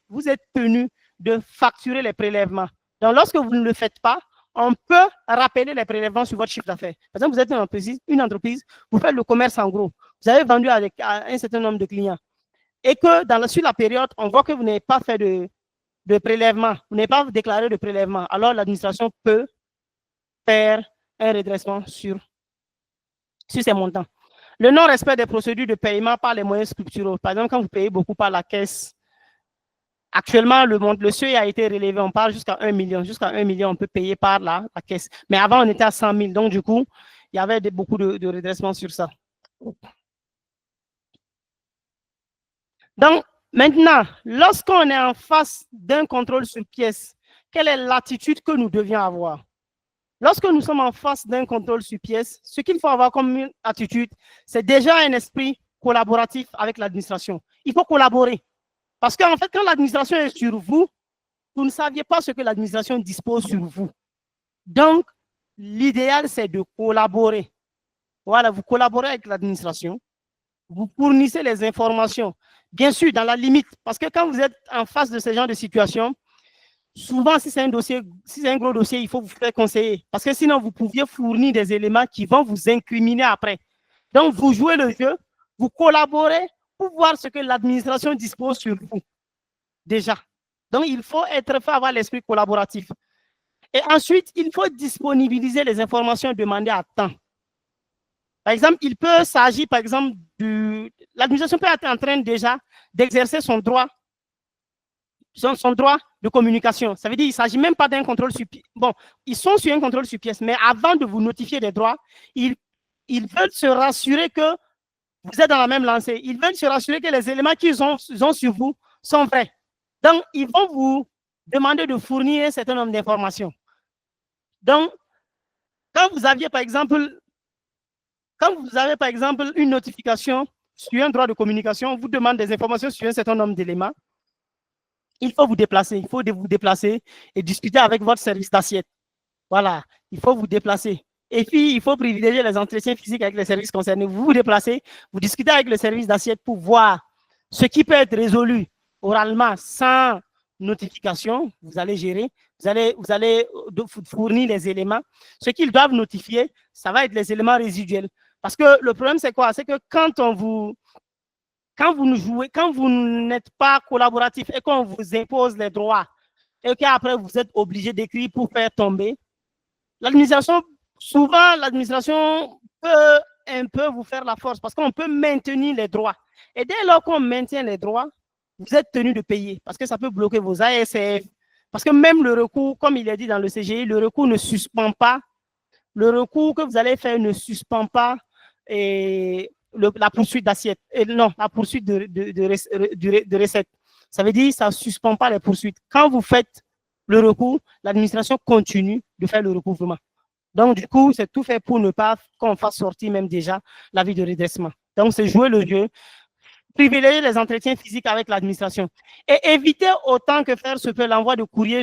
Speaker 5: de facturer les prélèvements. Donc, lorsque vous ne le faites pas, on peut rappeler les prélèvements sur votre chiffre d'affaires. Par exemple, vous êtes une entreprise, vous faites le commerce en gros, vous avez vendu à un certain nombre de clients et que sur la période, on voit que vous n'avez pas fait de prélèvement, vous n'avez pas déclaré de prélèvement, alors l'administration peut faire un redressement sur ces montants. Le non-respect des procédures de paiement par les moyens structuraux. Par exemple, quand vous payez beaucoup par la caisse, actuellement, le seuil a été relevé. On parle jusqu'à 1 million. Jusqu'à 1 million, on peut payer par la caisse. Mais avant, on était à 100 000. Donc, du coup, il y avait beaucoup de redressements sur ça. Donc, maintenant, lorsqu'on est en face d'un contrôle sur pièce, quelle est l'attitude que nous devions avoir? Lorsque nous sommes en face d'un contrôle sur pièce, ce qu'il faut avoir comme attitude, c'est déjà un esprit collaboratif avec l'administration. Il faut collaborer. Parce qu'en fait, quand l'administration est sur vous, vous ne saviez pas ce que l'administration dispose sur vous. Donc, l'idéal, c'est de collaborer. Voilà, vous collaborez avec l'administration, vous fournissez les informations, bien sûr, dans la limite. Parce que quand vous êtes en face de ce genre de situation, souvent, si c'est un gros dossier, il faut vous faire conseiller. Parce que sinon, vous pouviez fournir des éléments qui vont vous incriminer après. Donc, vous jouez le jeu, vous collaborez pour voir ce que l'administration dispose sur vous. Déjà. Donc, il faut avoir l'esprit collaboratif. Et ensuite, il faut disponibiliser les informations demandées à temps. Par exemple, il peut s'agir, par exemple, l'administration peut être en train déjà d'exercer son droit de communication. Ça veut dire qu'il ne s'agit même pas d'un contrôle sur pièce. Bon, ils sont sur un contrôle sur pièce, mais avant de vous notifier des droits, ils veulent se rassurer que vous êtes dans la même lancée. Ils veulent se rassurer que les éléments qu'ils ont sur vous sont vrais. Donc, ils vont vous demander de fournir un certain nombre d'informations. Donc, quand vous avez, par exemple, une notification sur un droit de communication, on vous demande des informations sur un certain nombre d'éléments, il faut vous déplacer. Il faut vous déplacer et discuter avec votre service d'assiette. Voilà, il faut vous déplacer. Et puis, il faut privilégier les entretiens physiques avec les services concernés. Vous vous déplacez, vous discutez avec le service d'assiette pour voir ce qui peut être résolu oralement sans notification. Vous allez gérer, vous allez fournir les éléments. Ce qu'ils doivent notifier, ça va être les éléments résiduels. Parce que le problème, c'est quoi? C'est que quand vous n'êtes pas collaboratif et qu'on vous impose les droits et qu'après vous êtes obligé d'écrire pour faire tomber, l'administration, souvent l'administration peut un peu vous faire la force parce qu'on peut maintenir les droits. Et dès lors qu'on maintient les droits, vous êtes tenu de payer parce que ça peut bloquer vos ASF. Parce que même le recours, comme il est dit dans le CGI, le recours ne suspend pas. Le recours que vous allez faire ne suspend pas la poursuite d'assiette. Non, la poursuite de recette. Ça veut dire que ça ne suspend pas les poursuites. Quand vous faites le recours, l'administration continue de faire le recouvrement. Donc, du coup, c'est tout fait pour ne pas qu'on fasse sortir même déjà l'avis de redressement. Donc, c'est jouer le jeu, privilégier les entretiens physiques avec l'administration et éviter autant que faire se peut l'envoi de courrier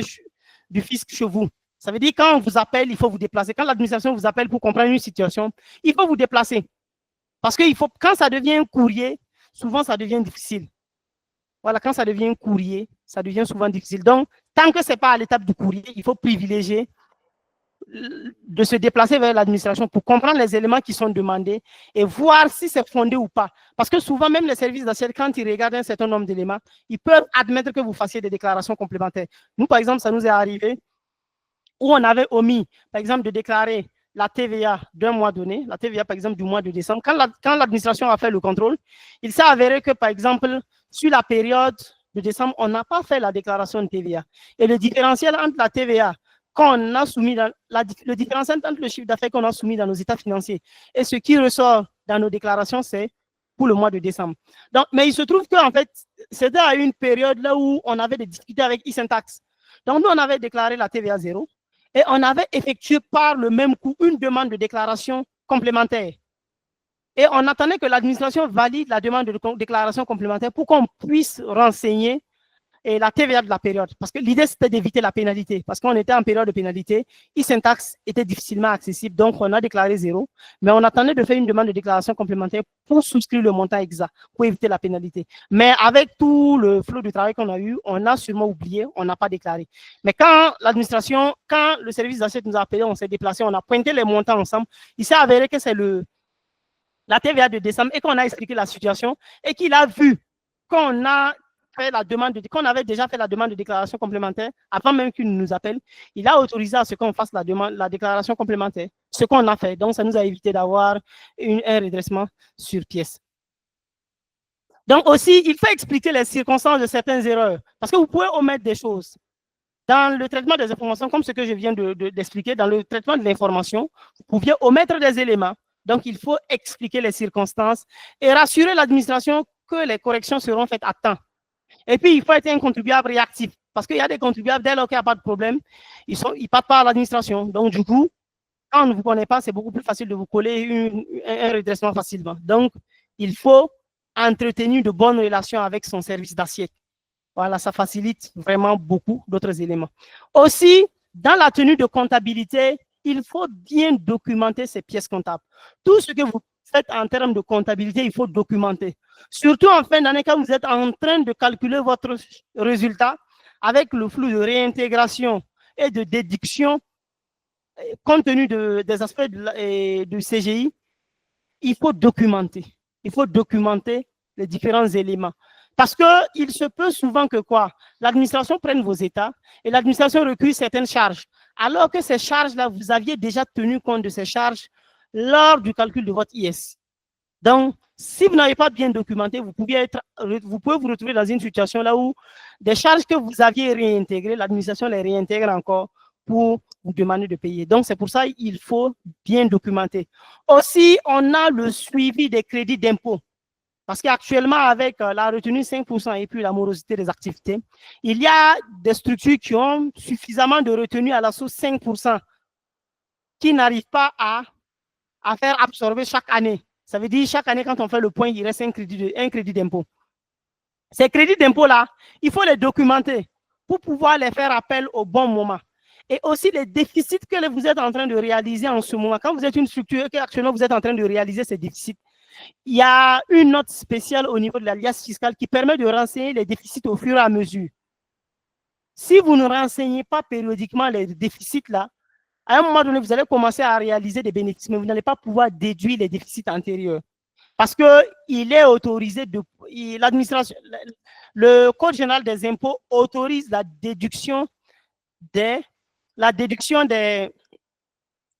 Speaker 5: du fisc chez vous. Ça veut dire quand on vous appelle, il faut vous déplacer. Quand l'administration vous appelle pour comprendre une situation, il faut vous déplacer. Parce que quand ça devient un courrier, souvent ça devient difficile. Voilà, quand ça devient un courrier, ça devient souvent difficile. Donc, tant que ce n'est pas à l'étape du courrier, il faut privilégier de se déplacer vers l'administration pour comprendre les éléments qui sont demandés et voir si c'est fondé ou pas. Parce que souvent, même les services d'assiette, quand ils regardent un certain nombre d'éléments, ils peuvent admettre que vous fassiez des déclarations complémentaires. Nous, par exemple, ça nous est arrivé où on avait omis, par exemple, de déclarer la TVA d'un mois donné, la TVA, par exemple, du mois de décembre. Quand l'administration a fait le contrôle, il s'est avéré que, par exemple, sur la période de décembre, on n'a pas fait la déclaration de TVA. Et le différentiel entre la TVA qu'on a soumis, le différentiel entre le chiffre d'affaires qu'on a soumis dans nos états financiers et ce qui ressort dans nos déclarations, c'est pour le mois de décembre. Donc, mais il se trouve qu'en fait, c'était à une période là où on avait des difficultés avec e-Syntax. Donc, nous, on avait déclaré la TVA 0 et on avait effectué par le même coup une demande de déclaration complémentaire. Et on attendait que l'administration valide la demande de déclaration complémentaire pour qu'on puisse renseigner la TVA de la période. Parce que l'idée, c'était d'éviter la pénalité. Parce qu'on était en période de pénalité, e-Syntax était difficilement accessible, donc on a déclaré 0. Mais on attendait de faire une demande de déclaration complémentaire pour souscrire le montant exact, pour éviter la pénalité. Mais avec tout le flot de travail qu'on a eu, on a sûrement oublié, on n'a pas déclaré. Mais quand l'administration, quand le service d'assiette nous a appelé, on s'est déplacé, on a pointé les montants ensemble, il s'est avéré que c'est la TVA de décembre et qu'on a expliqué la situation et qu'il a vu qu'on a qu'on avait déjà fait la demande de déclaration complémentaire avant même qu'il nous appelle, il a autorisé à ce qu'on fasse la déclaration complémentaire, ce qu'on a fait. Donc, ça nous a évité d'avoir un redressement sur pièce. Donc, aussi, il faut expliquer les circonstances de certaines erreurs parce que vous pouvez omettre des choses. Dans le traitement des informations, comme ce que je viens d'expliquer, dans le traitement de l'information, vous pouviez omettre des éléments. Donc, il faut expliquer les circonstances et rassurer l'administration que les corrections seront faites à temps. Et puis, il faut être un contribuable réactif. Parce qu'il y a des contribuables, dès lors qu'il n'y a pas de problème, ils partent pas à l'administration. Donc, du coup, quand on ne vous connaît pas, c'est beaucoup plus facile de vous coller un redressement facilement. Donc, il faut entretenir de bonnes relations avec son service d'assiette. Voilà, ça facilite vraiment beaucoup d'autres éléments. Aussi, dans la tenue de comptabilité, il faut bien documenter ces pièces comptables. Tout ce que vous faites en termes de comptabilité, il faut documenter. Surtout en fin d'année, quand vous êtes en train de calculer votre résultat avec le flux de réintégration et de déduction, compte tenu des aspects du CGI, il faut documenter. Il faut documenter les différents éléments. Parce qu'il se peut souvent que quoi? L'administration prenne vos états et l'administration recule certaines charges. Alors que ces charges-là, vous aviez déjà tenu compte de ces charges lors du calcul de votre IS. Donc, si vous n'avez pas bien documenté, vous pouvez vous retrouver dans une situation là où des charges que vous aviez réintégrées, l'administration les réintègre encore pour vous demander de payer. Donc, c'est pour ça qu'il faut bien documenter. Aussi, on a le suivi des crédits d'impôt. Parce qu'actuellement, avec la retenue 5% et puis la morosité des activités, il y a des structures qui ont suffisamment de retenue à la source 5% qui n'arrivent pas à faire absorber chaque année. Ça veut dire chaque année, quand on fait le point, il reste un crédit d'impôt. Ces crédits d'impôt-là, il faut les documenter pour pouvoir les faire appel au bon moment. et aussi les déficits que vous êtes en train de réaliser en ce moment. Quand vous êtes une structure et qu'actuellement vous êtes en train de réaliser ces déficits, il y a une note spéciale au niveau de l'alias fiscale qui permet de renseigner les déficits au fur et à mesure. Si vous ne renseignez pas périodiquement les déficits là, à un moment donné, vous allez commencer à réaliser des bénéfices, mais vous n'allez pas pouvoir déduire les déficits antérieurs. Parce qu'il est autorisé, l'administration, le Code général des impôts autorise la déduction des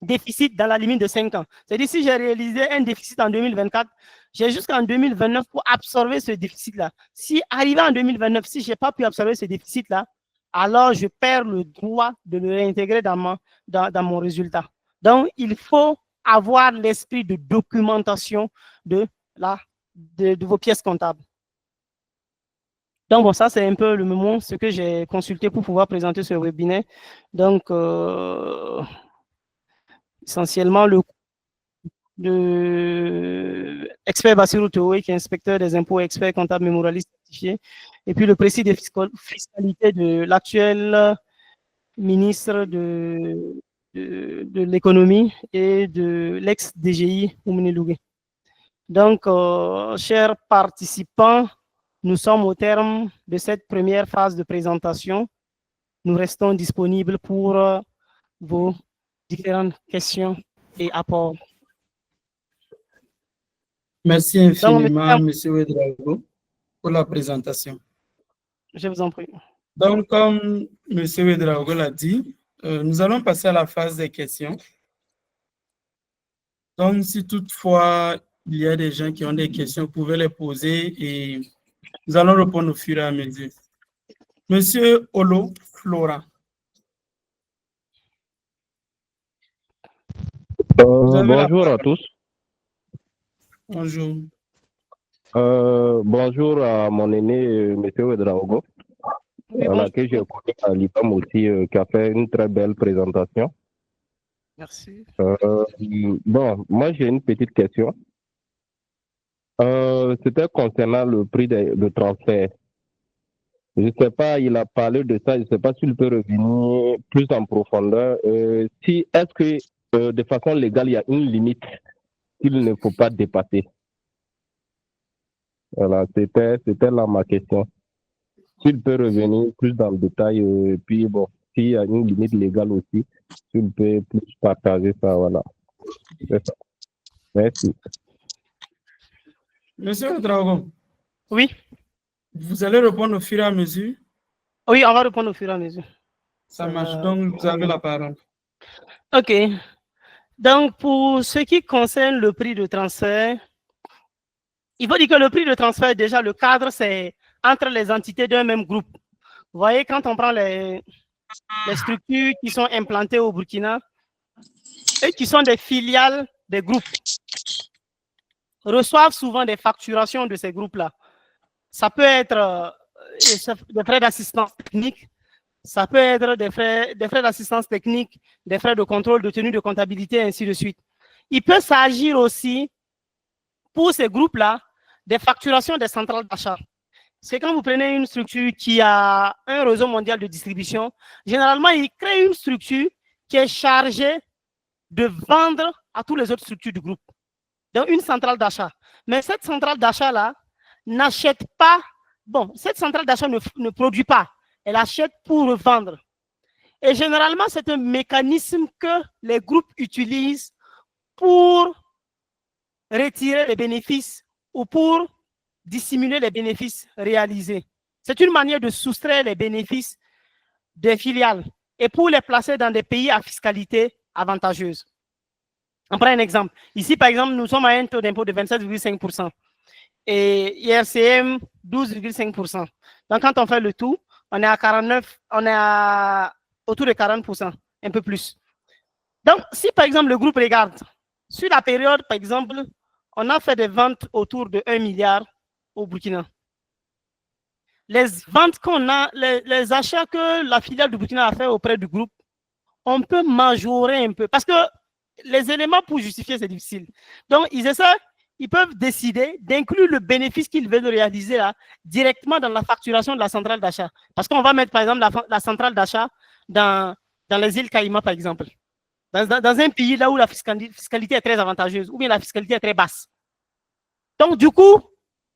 Speaker 5: déficits dans la limite de 5 ans. C'est-à-dire, si j'ai réalisé un déficit en 2024, j'ai jusqu'en 2029 pour absorber ce déficit-là. Si arrivé en 2029, si je n'ai pas pu absorber ce déficit-là, alors je perds le droit de le réintégrer dans mon résultat. Donc, il faut avoir l'esprit de documentation de vos pièces comptables. Donc, bon, ça, c'est un peu le moment, ce que j'ai consulté pour pouvoir présenter ce webinaire. Donc, essentiellement, le expert Bassirou Touré, qui est inspecteur des impôts, expert comptable mémorialiste certifié, et puis le précis de fiscalité de l'actuel ministre de l'économie et de l'ex-DGI, Oumine Lougué. Donc, chers participants, nous sommes au terme de cette première phase de présentation. Nous restons disponibles pour vos différentes questions et apports.
Speaker 2: Merci infiniment, M. Ouedraogo, pour la présentation.
Speaker 5: Je vous en prie.
Speaker 2: Donc, comme M. Ouedraogo l'a dit, nous allons passer à la phase des questions. Donc, si toutefois il y a des gens qui ont des questions, vous pouvez les poser et nous allons répondre au fur et à mesure. Monsieur Olo Flora.
Speaker 6: Bonjour à tous.
Speaker 2: Bonjour.
Speaker 6: Bonjour à mon aîné, M. Ouedraogo, à laquelle j'ai écouté à l'IPAM aussi, qui a fait une très belle présentation.
Speaker 5: Merci.
Speaker 6: Bon, moi j'ai une petite question. C'était concernant le prix de transfert. Je ne sais pas, il a parlé de ça, je ne sais pas s'il peut revenir plus en profondeur. Est-ce que de façon légale, il y a une limite qu'il ne faut pas dépasser? Voilà, c'était là ma question. S'il peut revenir plus dans le détail, et puis bon, s'il y a une limite légale aussi, s'il peut plus partager ça, voilà. C'est ça. Merci.
Speaker 2: Monsieur Dragon.
Speaker 5: Oui.
Speaker 2: Vous allez répondre au fur et à mesure?
Speaker 5: Oui, on va répondre au fur et à mesure.
Speaker 2: Ça marche, donc vous avez la parole.
Speaker 5: OK. Donc, pour ce qui concerne le prix de transfert, il faut dire que le prix de transfert, déjà, le cadre, c'est entre les entités d'un même groupe. Vous voyez, quand on prend les structures qui sont implantées au Burkina et qui sont des filiales des groupes, reçoivent souvent des facturations de ces groupes-là. Ça peut être des frais d'assistance technique, ça peut être des frais d'assistance technique, des frais de contrôle, de tenue de comptabilité, ainsi de suite. Il peut s'agir aussi, pour ces groupes-là, des facturations des centrales d'achat. C'est quand vous prenez une structure qui a un réseau mondial de distribution, généralement, il crée une structure qui est chargée de vendre à toutes les autres structures du groupe. Donc, une centrale d'achat. Mais cette centrale d'achat-là n'achète pas, bon, cette centrale d'achat ne produit pas, elle achète pour revendre. Et généralement, c'est un mécanisme que les groupes utilisent pour retirer les bénéfices ou pour dissimuler les bénéfices réalisés. C'est une manière de soustraire les bénéfices des filiales et pour les placer dans des pays à fiscalité avantageuse. On prend un exemple. Ici, par exemple, nous sommes à un taux d'impôt de 27,5% et IRCM 12,5%. Donc, quand on fait le tout, on est à 49, on est autour de 40%, un peu plus. Donc, si par exemple le groupe regarde, sur la période, par exemple, on a fait des ventes autour de 1 milliard au Burkina. Les ventes qu'on a, les achats que la filiale du Burkina a fait auprès du groupe, on peut majorer un peu parce que les éléments pour justifier, c'est difficile. Donc, ils peuvent décider d'inclure le bénéfice qu'ils veulent réaliser là, directement dans la facturation de la centrale d'achat. Parce qu'on va mettre, par exemple, la centrale d'achat dans dans les îles Caïmans, par exemple, dans un pays là où la fiscalité est très avantageuse, ou bien la fiscalité est très basse. Donc, du coup,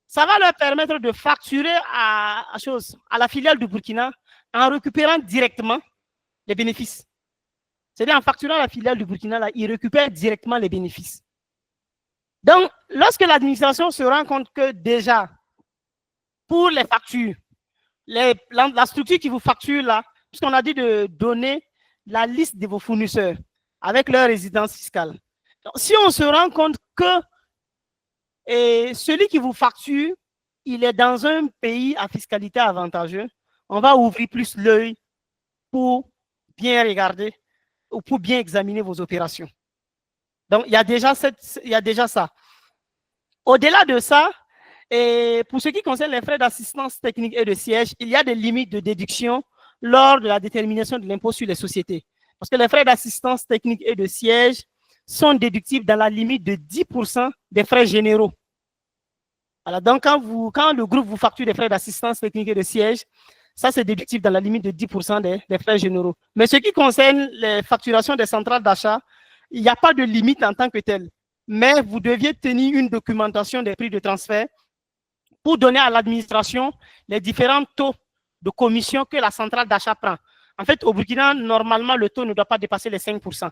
Speaker 5: ça va leur permettre de facturer à la filiale du Burkina en récupérant directement les bénéfices. C'est-à-dire en facturant la filiale du Burkina, là, ils récupèrent directement les bénéfices. Donc, lorsque l'administration se rend compte que déjà, pour les factures, la structure qui vous facture là, puisqu'on a dit de donner la liste de vos fournisseurs avec leur résidence fiscale. Donc, si on se rend compte que celui qui vous facture, il est dans un pays à fiscalité avantageuse, on va ouvrir plus l'œil pour bien regarder ou pour bien examiner vos opérations. Donc, il y a déjà ça. Au-delà de ça, et pour ce qui concerne les frais d'assistance technique et de siège, il y a des limites de déduction lors de la détermination de l'impôt sur les sociétés. Parce que les frais d'assistance technique et de siège sont déductibles dans la limite de 10% des frais généraux. Voilà, donc, quand le groupe vous facture des frais d'assistance technique et de siège, ça, c'est déductible dans la limite de 10% des frais généraux. Mais ce qui concerne les facturations des centrales d'achat, il n'y a pas de limite en tant que telle. Mais vous deviez tenir une documentation des prix de transfert pour donner à l'administration les différents taux de commission que la centrale d'achat prend. En fait, au Burkina, normalement, le taux ne doit pas dépasser les 5%.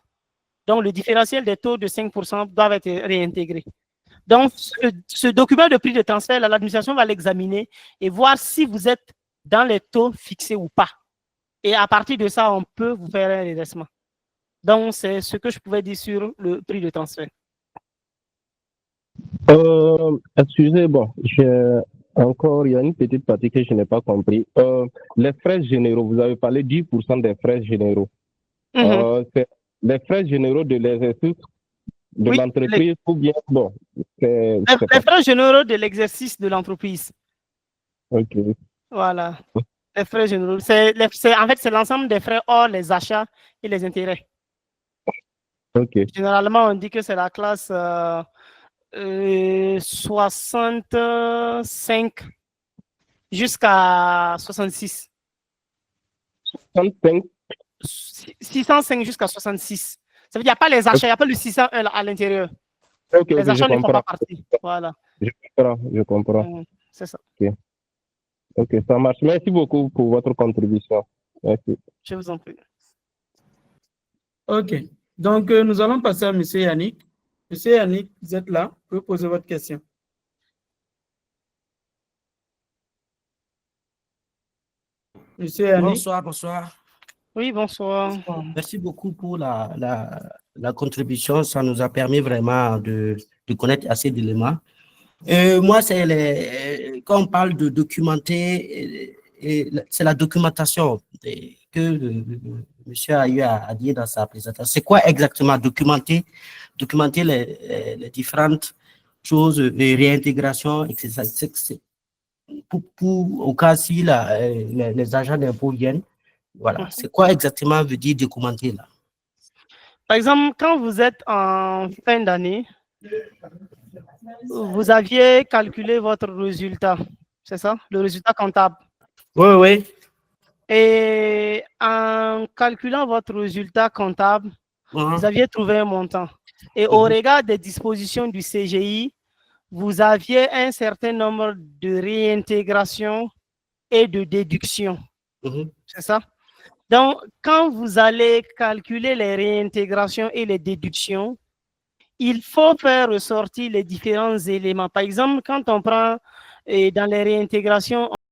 Speaker 5: Donc, le différentiel des taux de 5% doit être réintégré. Donc, ce document de prix de transfert, l'administration va l'examiner et voir si vous êtes dans les taux fixés ou pas. Et à partir de ça, on peut vous faire un redressement. Donc, c'est ce que je pouvais dire sur le prix de transfert.
Speaker 6: Excusez, bon, encore, il y a une petite partie que je n'ai pas compris. Les frais généraux, vous avez parlé 10% des frais généraux. C'est les frais généraux de l'exercice de l'entreprise ou bien, bon.
Speaker 5: Les frais généraux de l'exercice de l'entreprise.
Speaker 6: Ok.
Speaker 5: Voilà. Les frais généraux. En fait, c'est l'ensemble des frais hors les achats et les intérêts.
Speaker 6: Ok.
Speaker 5: Généralement, on dit que c'est la classe 65 jusqu'à 66.
Speaker 6: 65
Speaker 5: 605 jusqu'à 66. Ça veut dire qu'il n'y a pas les achats, il n'y a pas le 601 à l'intérieur.
Speaker 6: Ok,
Speaker 5: les achats
Speaker 6: je
Speaker 5: ne font
Speaker 6: comprends.
Speaker 5: pas partie. Voilà.
Speaker 6: Je comprends.
Speaker 5: C'est ça.
Speaker 6: Ok, ça marche. Merci beaucoup pour votre contribution. Merci.
Speaker 5: Je vous en prie.
Speaker 2: Ok. Donc, nous allons passer à M. Yannick. M. Yannick, vous êtes là. Vous pouvez poser votre question. M. Yannick.
Speaker 7: Bonsoir, bonsoir.
Speaker 5: Oui, bonsoir.
Speaker 7: Merci beaucoup pour la contribution. Ça nous a permis vraiment de connaître assez d'éléments. Moi, quand on parle de documenter, c'est la documentation que monsieur a eu à dire dans sa présentation. C'est quoi exactement documenter les différentes choses de réintégration, etc. Au cas si les agents d'impôt viennent. Voilà. C'est quoi exactement veut dire documenter là?
Speaker 5: Par exemple, quand vous êtes en fin d'année, vous aviez calculé votre résultat, c'est ça? Le résultat comptable.
Speaker 7: Oui, oui.
Speaker 5: Et en calculant votre résultat comptable, vous aviez trouvé un montant. Et au regard des dispositions du CGI, vous aviez un certain nombre de réintégrations et de déductions. C'est ça? Donc, quand vous allez calculer les réintégrations et les déductions, il faut faire ressortir les différents éléments. Par exemple, quand on prend dans les réintégrations,